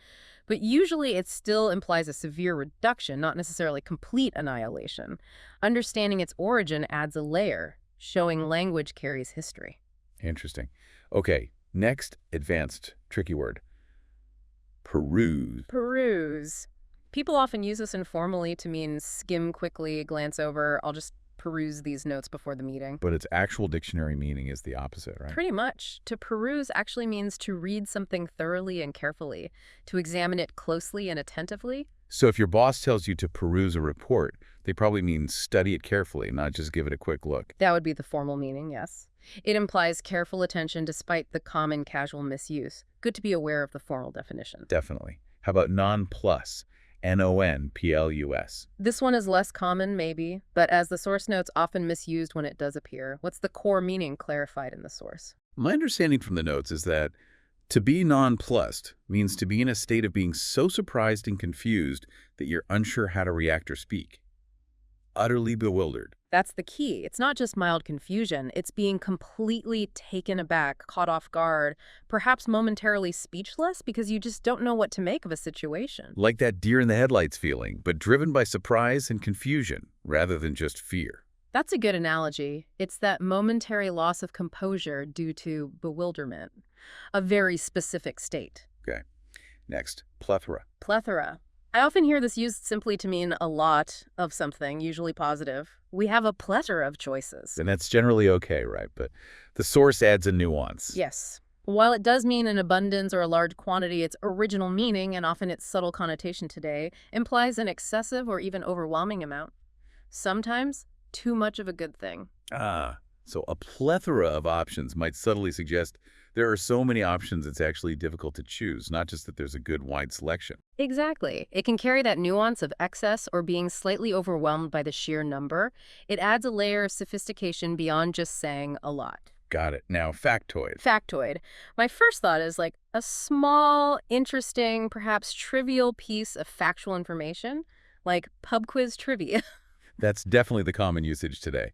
but usually it still implies a severe reduction, not necessarily complete annihilation. Understanding its origin adds a layer, showing language carries history. Interesting. Okay, next advanced tricky word, peruse. Peruse. People often use this informally to mean skim quickly, glance over. I'll just peruse these notes before the meeting. But its actual dictionary meaning is the opposite, right? Pretty much. To peruse actually means to read something thoroughly and carefully, to examine it closely and attentively. So if your boss tells you to peruse a report, they probably mean study it carefully, not just give it a quick look. That would be the formal meaning, yes. It implies careful attention despite the common casual misuse. Good to be aware of the formal definition. Definitely. How about non-plus? NONPLUS. This one is less common, maybe, but as the source notes, often misused when it does appear. What's the core meaning clarified in the source? My understanding from the notes is that to be nonplussed means to be in a state of being so surprised and confused that you're unsure how to react or speak. Utterly bewildered. That's the key. It's not just mild confusion. It's being completely taken aback, caught off guard, perhaps momentarily speechless because you just don't know what to make of a situation. Like that deer in the headlights feeling, but driven by surprise and confusion rather than just fear. That's a good analogy. It's that momentary loss of composure due to bewilderment, a very specific state. Okay. Next, plethora. Plethora. I often hear this used simply to mean a lot of something, usually positive. We have a plethora of choices. And that's generally okay, right? But the source adds a nuance. Yes. While it does mean an abundance or a large quantity, its original meaning, and often its subtle connotation today, implies an excessive or even overwhelming amount. Sometimes, too much of a good thing. So a plethora of options might subtly suggest there are so many options it's actually difficult to choose, not just that there's a good wide selection. Exactly. It can carry that nuance of excess or being slightly overwhelmed by the sheer number. It adds a layer of sophistication beyond just saying a lot. Got it. Now, factoid. Factoid. My first thought is like a small, interesting, perhaps trivial piece of factual information, like pub quiz trivia. That's definitely the common usage today.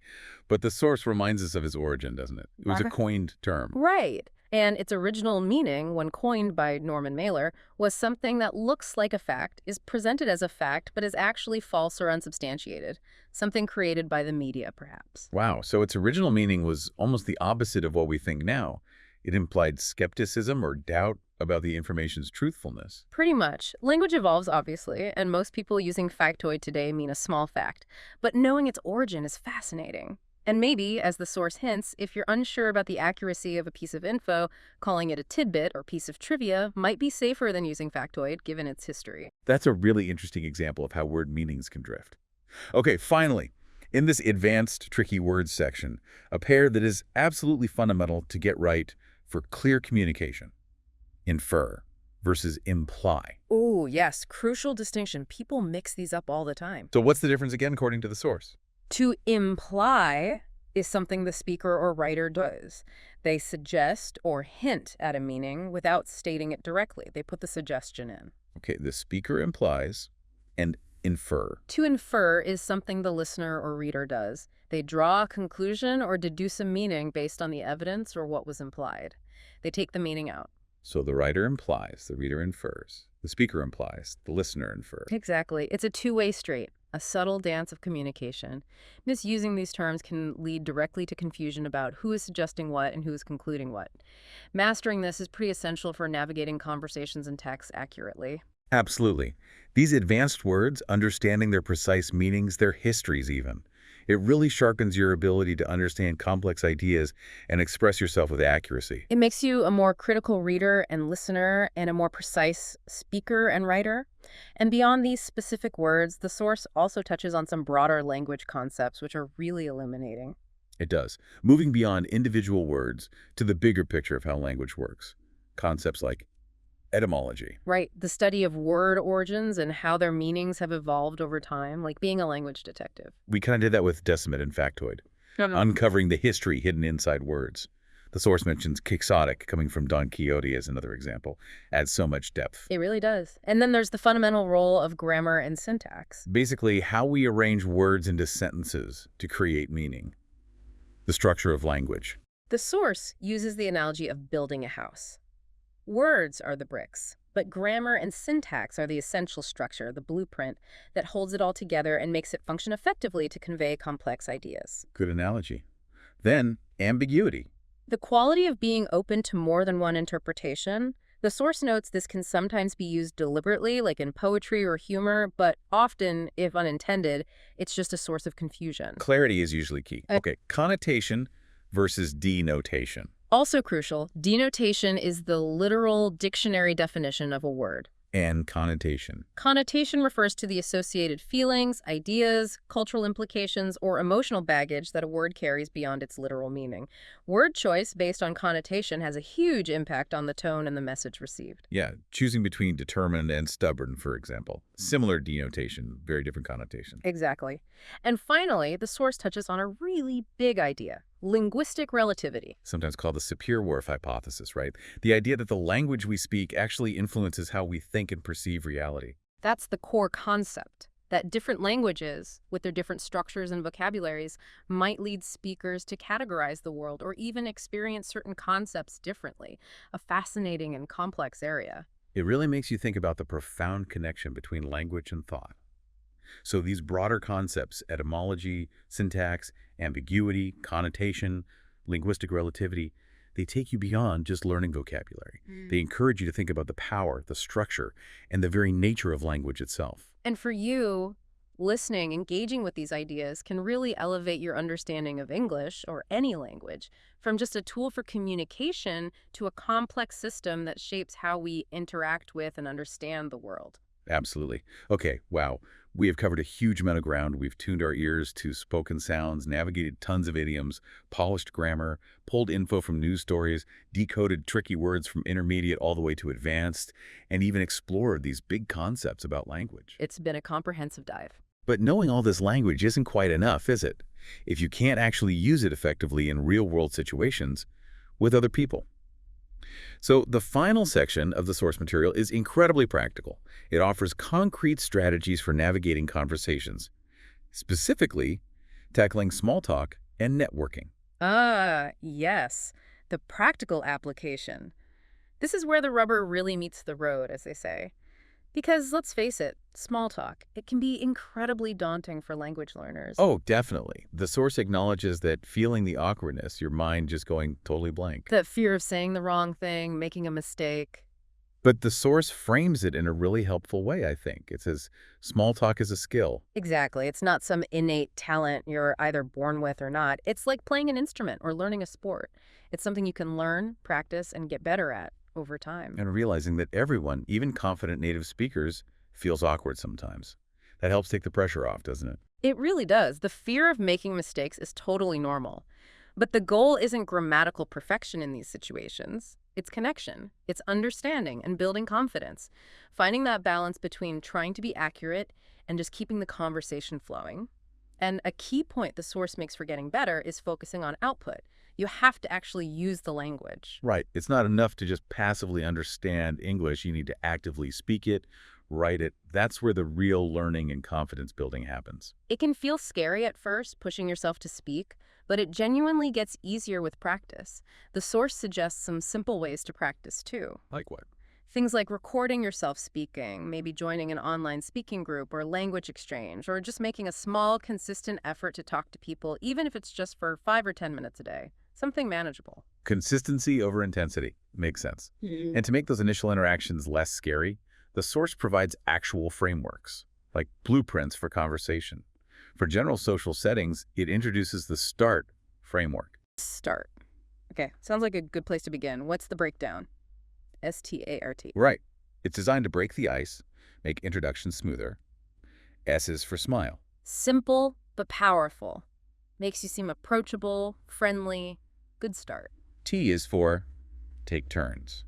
But the source reminds us of its origin, doesn't it? It was a coined term. Right. And its original meaning, when coined by Norman Mailer, was something that looks like a fact, is presented as a fact, but is actually false or unsubstantiated. Something created by the media, perhaps. Wow. So its original meaning was almost the opposite of what we think now. It implied skepticism or doubt about the information's truthfulness. Pretty much. Language evolves, obviously, and most people using factoid today mean a small fact. But knowing its origin is fascinating. And maybe, as the source hints, if you're unsure about the accuracy of a piece of info, calling it a tidbit or piece of trivia might be safer than using factoid, given its history. That's a really interesting example of how word meanings can drift. Okay, finally, in this advanced tricky words section, a pair that is absolutely fundamental to get right for clear communication. Infer versus imply. Oh, yes. Crucial distinction. People mix these up all the time. So what's the difference again, according to the source? To imply is something the speaker or writer does. They suggest or hint at a meaning without stating it directly. They put the suggestion in. Okay, the speaker implies and infer. To infer is something the listener or reader does. They draw a conclusion or deduce a meaning based on the evidence or what was implied. They take the meaning out. So the writer implies, the reader infers. The speaker implies, the listener infers. Exactly. It's a two-way street, a subtle dance of communication. Misusing these terms can lead directly to confusion about who is suggesting what and who is concluding what. Mastering this is pretty essential for navigating conversations and texts accurately. Absolutely. These advanced words, understanding their precise meanings, their histories even, it really sharpens your ability to understand complex ideas and express yourself with accuracy. It makes you a more critical reader and listener and a more precise speaker and writer. And beyond these specific words, the source also touches on some broader language concepts, which are really illuminating. It does. Moving beyond individual words to the bigger picture of how language works. Concepts like etymology. Right, the study of word origins and how their meanings have evolved over time, like being a language detective. We kind of did that with Decimate and Factoid, uncovering the history hidden inside words. The source mentions quixotic, coming from Don Quixote as another example, adds so much depth. It really does. And then there's the fundamental role of grammar and syntax. Basically, how we arrange words into sentences to create meaning. The structure of language. The source uses the analogy of building a house. Words are the bricks, but grammar and syntax are the essential structure, the blueprint, that holds it all together and makes it function effectively to convey complex ideas. Good analogy. Then, ambiguity. The quality of being open to more than one interpretation. The source notes this can sometimes be used deliberately, like in poetry or humor, but often, if unintended, it's just a source of confusion. Clarity is usually key. Okay, connotation versus denotation. Also crucial, denotation is the literal dictionary definition of a word. And connotation. Connotation refers to the associated feelings, ideas, cultural implications, or emotional baggage that a word carries beyond its literal meaning. Word choice based on connotation has a huge impact on the tone and the message received. Yeah, choosing between determined and stubborn, for example. Similar denotation, very different connotation. Exactly. And finally, the source touches on a really big idea: linguistic relativity. Sometimes called the Sapir-Whorf hypothesis, right? The idea that the language we speak actually influences how we think and perceive reality. That's the core concept, that different languages, with their different structures and vocabularies, might lead speakers to categorize the world or even experience certain concepts differently, a fascinating and complex area. It really makes you think about the profound connection between language and thought. So these broader concepts, etymology, syntax, ambiguity, connotation, linguistic relativity, they take you beyond just learning vocabulary. They encourage you to think about the power, the structure, and the very nature of language itself. And for you, listening, engaging with these ideas can really elevate your understanding of English or any language, from just a tool for communication to a complex system that shapes how we interact with and understand the world. Absolutely. Okay, wow. We have covered a huge amount of ground. We've tuned our ears to spoken sounds, navigated tons of idioms, polished grammar, pulled info from news stories, decoded tricky words from intermediate all the way to advanced, and even explored these big concepts about language. It's been a comprehensive dive. But knowing all this language isn't quite enough, is it? If you can't actually use it effectively in real-world situations with other people. So the final section of the source material is incredibly practical. It offers concrete strategies for navigating conversations, specifically tackling small talk and networking. Ah, yes, the practical application. This is where the rubber really meets the road, as they say. Because let's face it, small talk, it can be incredibly daunting for language learners. Oh, definitely. The source acknowledges that feeling the awkwardness, your mind just going totally blank. That fear of saying the wrong thing, making a mistake. But the source frames it in a really helpful way, I think. It says, small talk is a skill. Exactly. It's not some innate talent you're either born with or not. It's like playing an instrument or learning a sport. It's something you can learn, practice, and get better at over time. And realizing that everyone, even confident native speakers, feels awkward sometimes. That helps take the pressure off, doesn't it? It really does. The fear of making mistakes is totally normal. But the goal isn't grammatical perfection in these situations. It's connection. It's understanding and building confidence. Finding that balance between trying to be accurate and just keeping the conversation flowing. And a key point the source makes for getting better is focusing on output. You have to actually use the language. Right. It's not enough to just passively understand English. You need to actively speak it, write it. That's where the real learning and confidence building happens. It can feel scary at first, pushing yourself to speak, but it genuinely gets easier with practice. The source suggests some simple ways to practice, too. Like what? Things like recording yourself speaking, maybe joining an online speaking group or language exchange, or just making a small, consistent effort to talk to people, even if it's just for 5 or 10 minutes a day. Something manageable. Consistency over intensity. Makes sense. And to make those initial interactions less scary, The source provides actual frameworks, like blueprints for conversation. For general social settings, it introduces the START framework. Start. Okay, sounds like a good place to begin. What's the breakdown? START. Right. It's designed to break the ice, make introductions smoother. S is for smile. Simple but powerful. Makes you seem approachable, friendly. Good start. T is for take turns.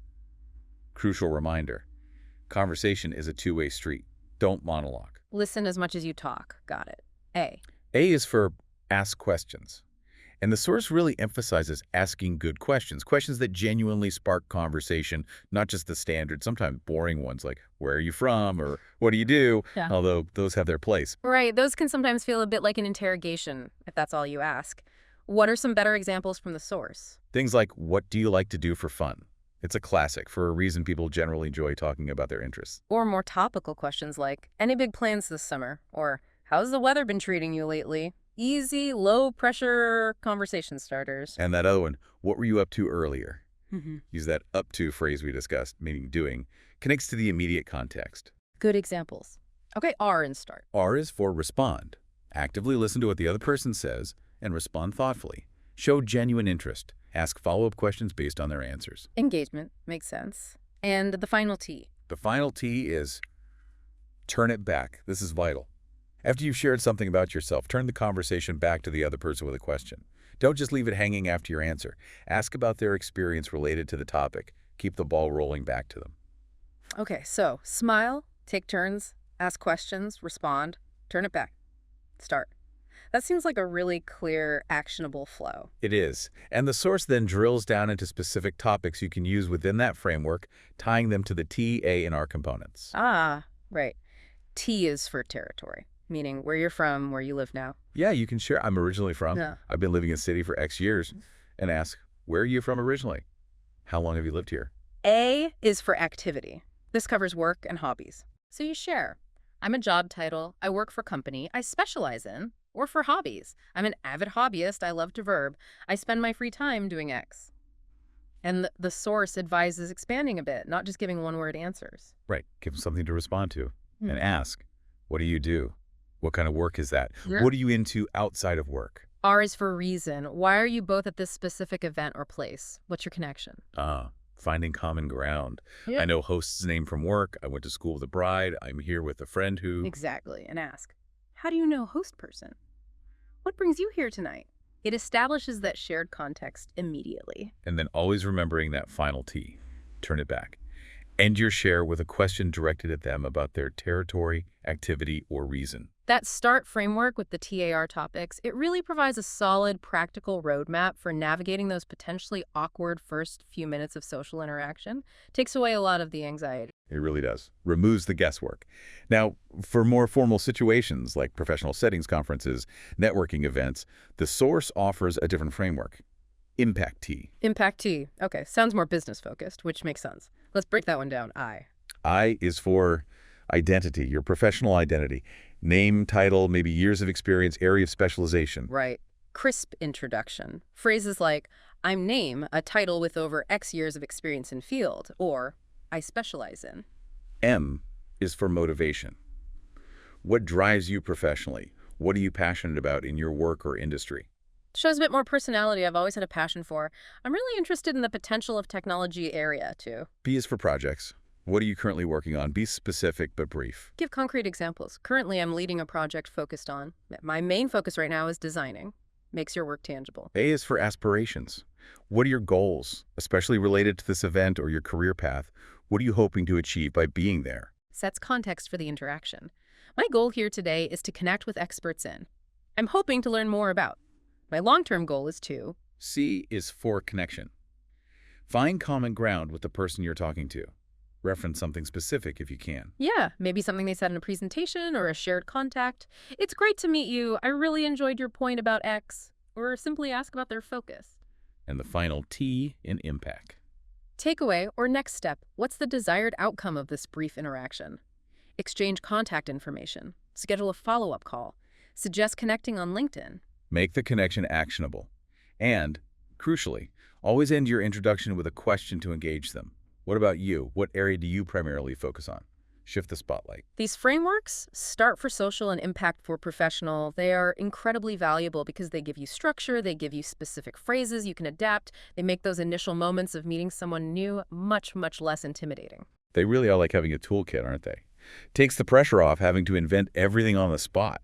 Crucial reminder. Conversation is a two-way street. Don't monologue. Listen as much as you talk. Got it. A. A is for ask questions. And the source really emphasizes asking good questions, questions that genuinely spark conversation, not just the standard, sometimes boring ones like, where are you from, or what do you do, Yeah. although those have their place. Right, those can sometimes feel a bit like an interrogation, if that's all you ask. What are some better examples from the source? Things like, what do you like to do for fun? It's a classic for a reason people generally enjoy talking about their interests. Or more topical questions like, any big plans this summer? Or, how's the weather been treating you lately? Easy, low-pressure conversation starters. And that other one, what were you up to earlier? Mm-hmm. Use that up to phrase we discussed, meaning doing, connects to the immediate context. Good examples. Okay, R in start. R is for respond. Actively listen to what the other person says and respond thoughtfully. Show genuine interest. Ask follow-up questions based on their answers. Engagement. Makes sense. And the final T. The final T is turn it back. This is vital. After you've shared something about yourself, turn the conversation back to the other person with a question. Don't just leave it hanging after your answer. Ask about their experience related to the topic. Keep the ball rolling back to them. Okay, so smile, take turns, ask questions, respond, turn it back, start. That seems like a really clear, actionable flow. It is. And the source then drills down into specific topics you can use within that framework, tying them to the T, A, and R components. Ah, right. T is for territory, meaning where you're from, where you live now. Yeah, you can share. I'm originally from. Yeah. I've been living in the city for X years. And ask, where are you from originally? How long have you lived here? A is for activity. This covers work and hobbies. So you share. I'm a job title. I work for company I specialize in. Or for hobbies. I'm an avid hobbyist. I love to verb. I spend my free time doing X. And the source advises expanding a bit, not just giving one-word answers. Right. Give them something to respond to. Hmm. And ask, what do you do? What kind of work is that? Yeah. What are you into outside of work? R is for reason. Why are you both at this specific event or place? What's your connection? Finding common ground. Yeah. I know host's name from work. I went to school with a bride. I'm here with a friend who... Exactly. And ask, how do you know host person? What brings you here tonight? It establishes that shared context immediately. And then always remembering that final T. Turn it back. End your share with a question directed at them about their territory, activity, or reason. That START framework with the TAR topics, it really provides a solid, practical roadmap for navigating those potentially awkward first few minutes of social interaction. Takes away a lot of the anxiety. It really does. Removes the guesswork. Now, for more formal situations like professional settings, conferences, networking events, the source offers a different framework. Impact T. Impact T. Okay, sounds more business-focused, which makes sense. Let's break that one down. I. I is for identity, your professional identity. Name, title, maybe years of experience, area of specialization. Right. Crisp introduction. Phrases like, I'm name, a title with over X years of experience in field, or I specialize in. M is for motivation. What drives you professionally? What are you passionate about in your work or industry? Shows a bit more personality I've always had a passion for. I'm really interested in the potential of technology area, too. P is for projects. What are you currently working on? Be specific but brief. Give concrete examples. Currently, I'm leading a project focused on. My main focus right now is designing. Makes your work tangible. A is for aspirations. What are your goals, especially related to this event or your career path? What are you hoping to achieve by being there? Sets context for the interaction. My goal here today is to connect with experts in. I'm hoping to learn more about. My long-term goal is to. C is for connection. Find common ground with the person you're talking to. Reference something specific if you can. Yeah, maybe something they said in a presentation or a shared contact. It's great to meet you. I really enjoyed your point about X. Or simply ask about their focus. And the final T in impact. Takeaway or next step. What's the desired outcome of this brief interaction? Exchange contact information. Schedule a follow-up call. Suggest connecting on LinkedIn. Make the connection actionable. And, crucially, always end your introduction with a question to engage them. What about you? What area do you primarily focus on? shift the spotlight. These frameworks, start for social and impact for professional, they are incredibly valuable because they give you structure, they give you specific phrases you can adapt, they make those initial moments of meeting someone new much, much less intimidating. They really are like having a toolkit, aren't they? Takes the pressure off having to invent everything on the spot.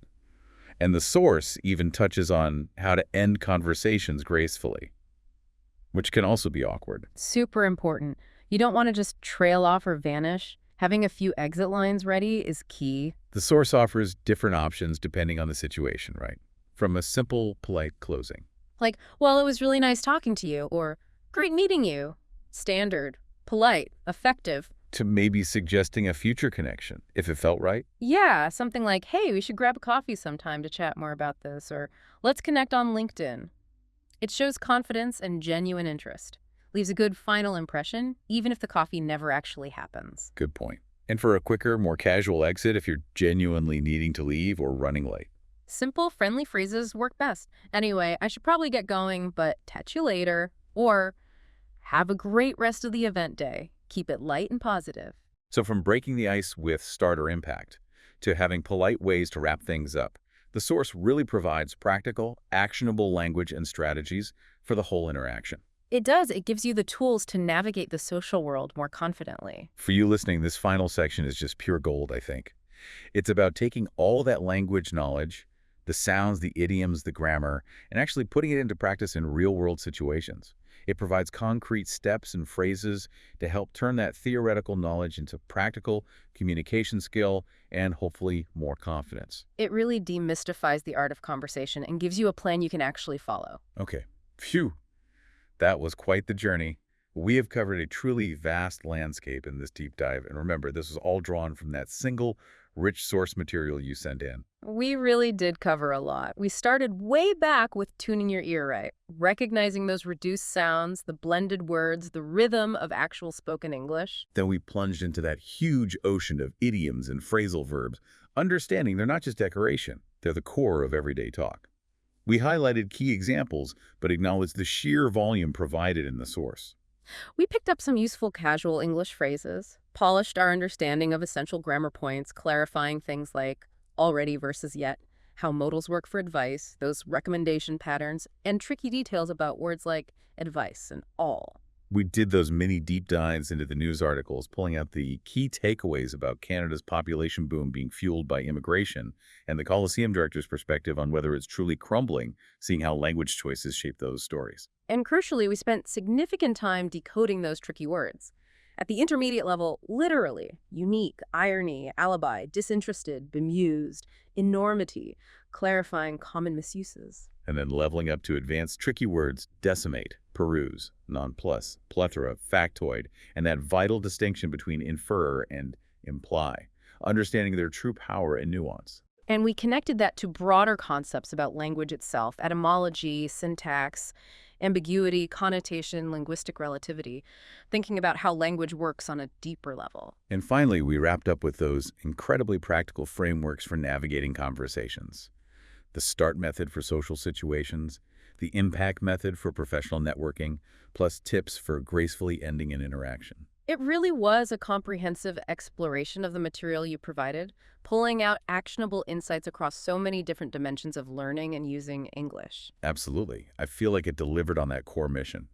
And the source even touches on how to end conversations gracefully, which can also be awkward. Super important. You don't want to just trail off or vanish. Having a few exit lines ready is key. The source offers different options depending on the situation, right? From a simple, polite closing. Like, well, it was really nice talking to you, or great meeting you. Standard, polite, effective. To maybe suggesting a future connection, if it felt right. Yeah, something like, hey, we should grab a coffee sometime to chat more about this, or let's connect on LinkedIn. It shows confidence and genuine interest. Leaves a good final impression, even if the coffee never actually happens. Good point. And for a quicker, more casual exit if you're genuinely needing to leave or running late. Simple, friendly phrases work best. Anyway, I should probably get going, but catch you later. Or have a great rest of the event day. Keep it light and positive. So from breaking the ice with start or impact to having polite ways to wrap things up, the source really provides practical, actionable language and strategies for the whole interaction. It does. It gives you the tools to navigate the social world more confidently. For you listening, this final section is just pure gold, I think. It's about taking all that language knowledge, the sounds, the idioms, the grammar, and actually putting it into practice in real-world situations. It provides concrete steps and phrases to help turn that theoretical knowledge into practical communication skill and hopefully more confidence. It really demystifies the art of conversation and gives you a plan you can actually follow. Okay. Phew. That was quite the journey. We have covered a truly vast landscape in this deep dive. And remember, this was all drawn from that single rich source material you sent in. We really did cover a lot. We started way back with tuning your ear right, recognizing those reduced sounds, the blended words, the rhythm of actual spoken English. Then we plunged into that huge ocean of idioms and phrasal verbs, understanding they're not just decoration, they're the core of everyday talk. We highlighted key examples, but acknowledged the sheer volume provided in the source. We picked up some useful casual English phrases, polished our understanding of essential grammar points, clarifying things like already versus yet, how modals work for advice, those recommendation patterns, and tricky details about words like advice and all. We did those mini deep dives into the news articles, pulling out the key takeaways about Canada's population boom being fueled by immigration and the Coliseum director's perspective on whether it's truly crumbling, seeing how language choices shape those stories. And crucially, we spent significant time decoding those tricky words. At the intermediate level, literally, unique, irony, alibi, disinterested, bemused, enormity, clarifying common misuses. And then leveling up to advanced tricky words, decimate, peruse, nonplus, plethora, factoid, and that vital distinction between infer and imply, understanding their true power and nuance. And we connected that to broader concepts about language itself, etymology, syntax, ambiguity, connotation, linguistic relativity, thinking about how language works on a deeper level. And finally, we wrapped up with those incredibly practical frameworks for navigating conversations. The START method for social situations, the impact method for professional networking, plus tips for gracefully ending an interaction. It really was a comprehensive exploration of the material you provided, pulling out actionable insights across so many different dimensions of learning and using English. Absolutely. I feel like it delivered on that core mission,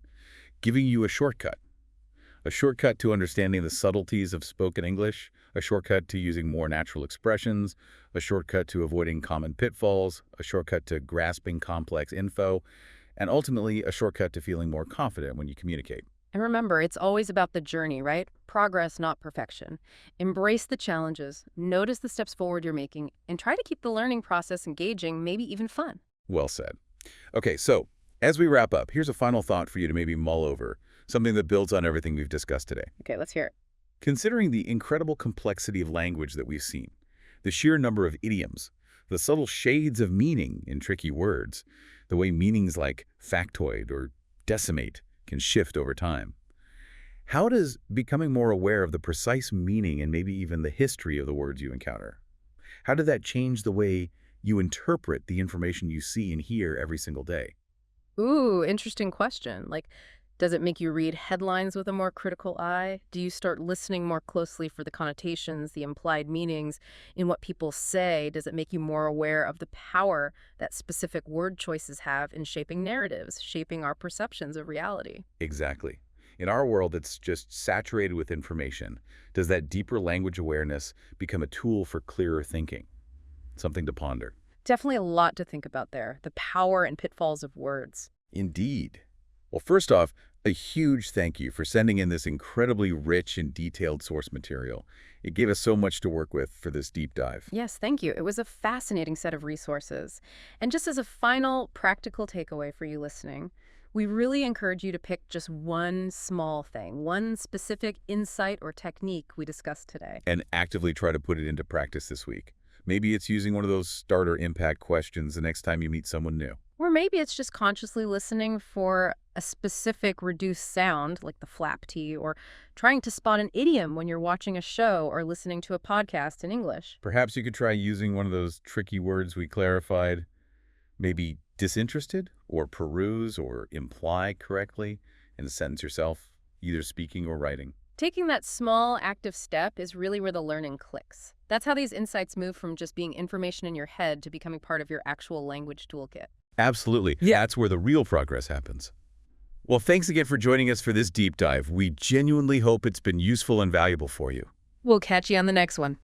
giving you a shortcut to understanding the subtleties of spoken English, a shortcut to using more natural expressions, a shortcut to avoiding common pitfalls, a shortcut to grasping complex info, and ultimately a shortcut to feeling more confident when you communicate. And remember, it's always about the journey, right? Progress, not perfection. Embrace the challenges, notice the steps forward you're making, and try to keep the learning process engaging, maybe even fun. Well said. Okay, so as we wrap up, here's a final thought for you to maybe mull over, something that builds on everything we've discussed today. Okay, let's hear it. Considering the incredible complexity of language that we've seen, the sheer number of idioms, the subtle shades of meaning in tricky words, the way meanings like factoid or decimate can shift over time. How does becoming more aware of the precise meaning and maybe even the history of the words you encounter, how did that change the way you interpret the information you see and hear every single day? Ooh, interesting question. Does it make you read headlines with a more critical eye? Do you start listening more closely for the connotations, the implied meanings in what people say? Does it make you more aware of the power that specific word choices have in shaping narratives, shaping our perceptions of reality? Exactly. In our world that's just saturated with information, does that deeper language awareness become a tool for clearer thinking? Something to ponder. Definitely a lot to think about there, the power and pitfalls of words. Indeed. Well, first off, a huge thank you for sending in this incredibly rich and detailed source material. It gave us so much to work with for this deep dive. Yes, thank you. It was a fascinating set of resources. And just as a final practical takeaway for you listening, we really encourage you to pick just one small thing, one specific insight or technique we discussed today. And actively try to put it into practice this week. Maybe it's using one of those starter impact questions the next time you meet someone new. Or maybe it's just consciously listening for a specific reduced sound, like the flap T, or trying to spot an idiom when you're watching a show or listening to a podcast in English. Perhaps you could try using one of those tricky words we clarified. Maybe disinterested, or peruse, or imply correctly in the sentence yourself, either speaking or writing. Taking that small active step is really where the learning clicks. That's how these insights move from just being information in your head to becoming part of your actual language toolkit. Absolutely. Yeah, that's where the real progress happens. Well, thanks again for joining us for this deep dive. We genuinely hope it's been useful and valuable for you. We'll catch you on the next one.